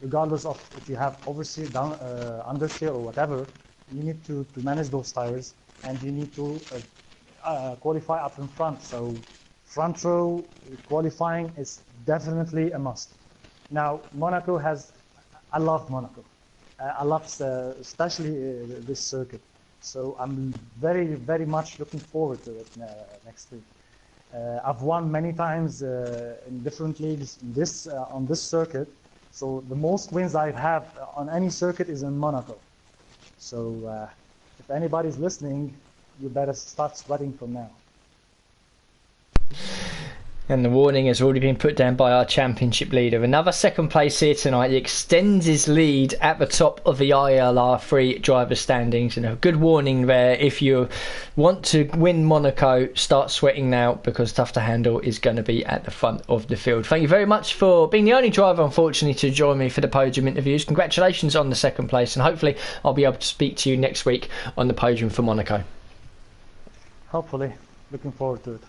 regardless of if you have oversteer, understeer, or whatever, you need to manage those tires, and you need to qualify up in front. So front row qualifying is definitely a must. Now, Monaco I love Monaco. I love especially this circuit. So I'm very, very much looking forward to it next week. I've won many times in different leagues on this circuit. So the most wins I have on any circuit is in Monaco. So if anybody's listening, you better start sweating from now. And the warning has already been put down by our championship leader. Another second place here tonight. He extends his lead at the top of the ILR3 driver standings. And a good warning there: if you want to win Monaco, start sweating now, because Tough to Handle is going to be at the front of the field. Thank you very much for being the only driver, unfortunately, to join me for the podium interviews. Congratulations on the second place, and hopefully I'll be able to speak to you next week on the podium for Monaco. Hopefully. Looking forward to it.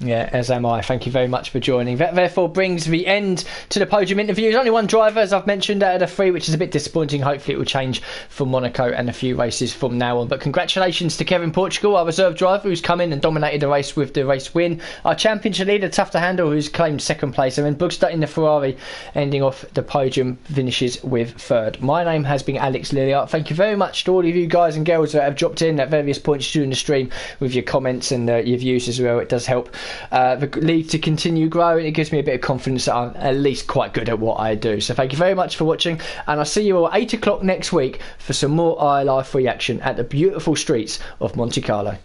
Yeah, as am I. Thank you very much for joining. That therefore brings the end to the podium interviews. Only one driver, as I've mentioned, out of the 3, which is a bit disappointing. Hopefully it will change for Monaco and a few races from now on. But congratulations to Kevin Portugal, our reserve driver, who's come in and dominated the race with the race win. Our championship leader, Tough to Handle, who's claimed 2nd place. And then Bugster in the Ferrari, ending off the podium, finishes with 3rd. My name has been Alex Lilliart. Thank you very much to all of you guys and girls that have dropped in at various points during the stream with your comments and your views as well. It does help the league to continue growing. It gives me a bit of confidence that I'm at least quite good at what I do. So thank you very much for watching, and I'll see you all at 8 o'clock next week for some more ILR3 action at the beautiful streets of Monte Carlo.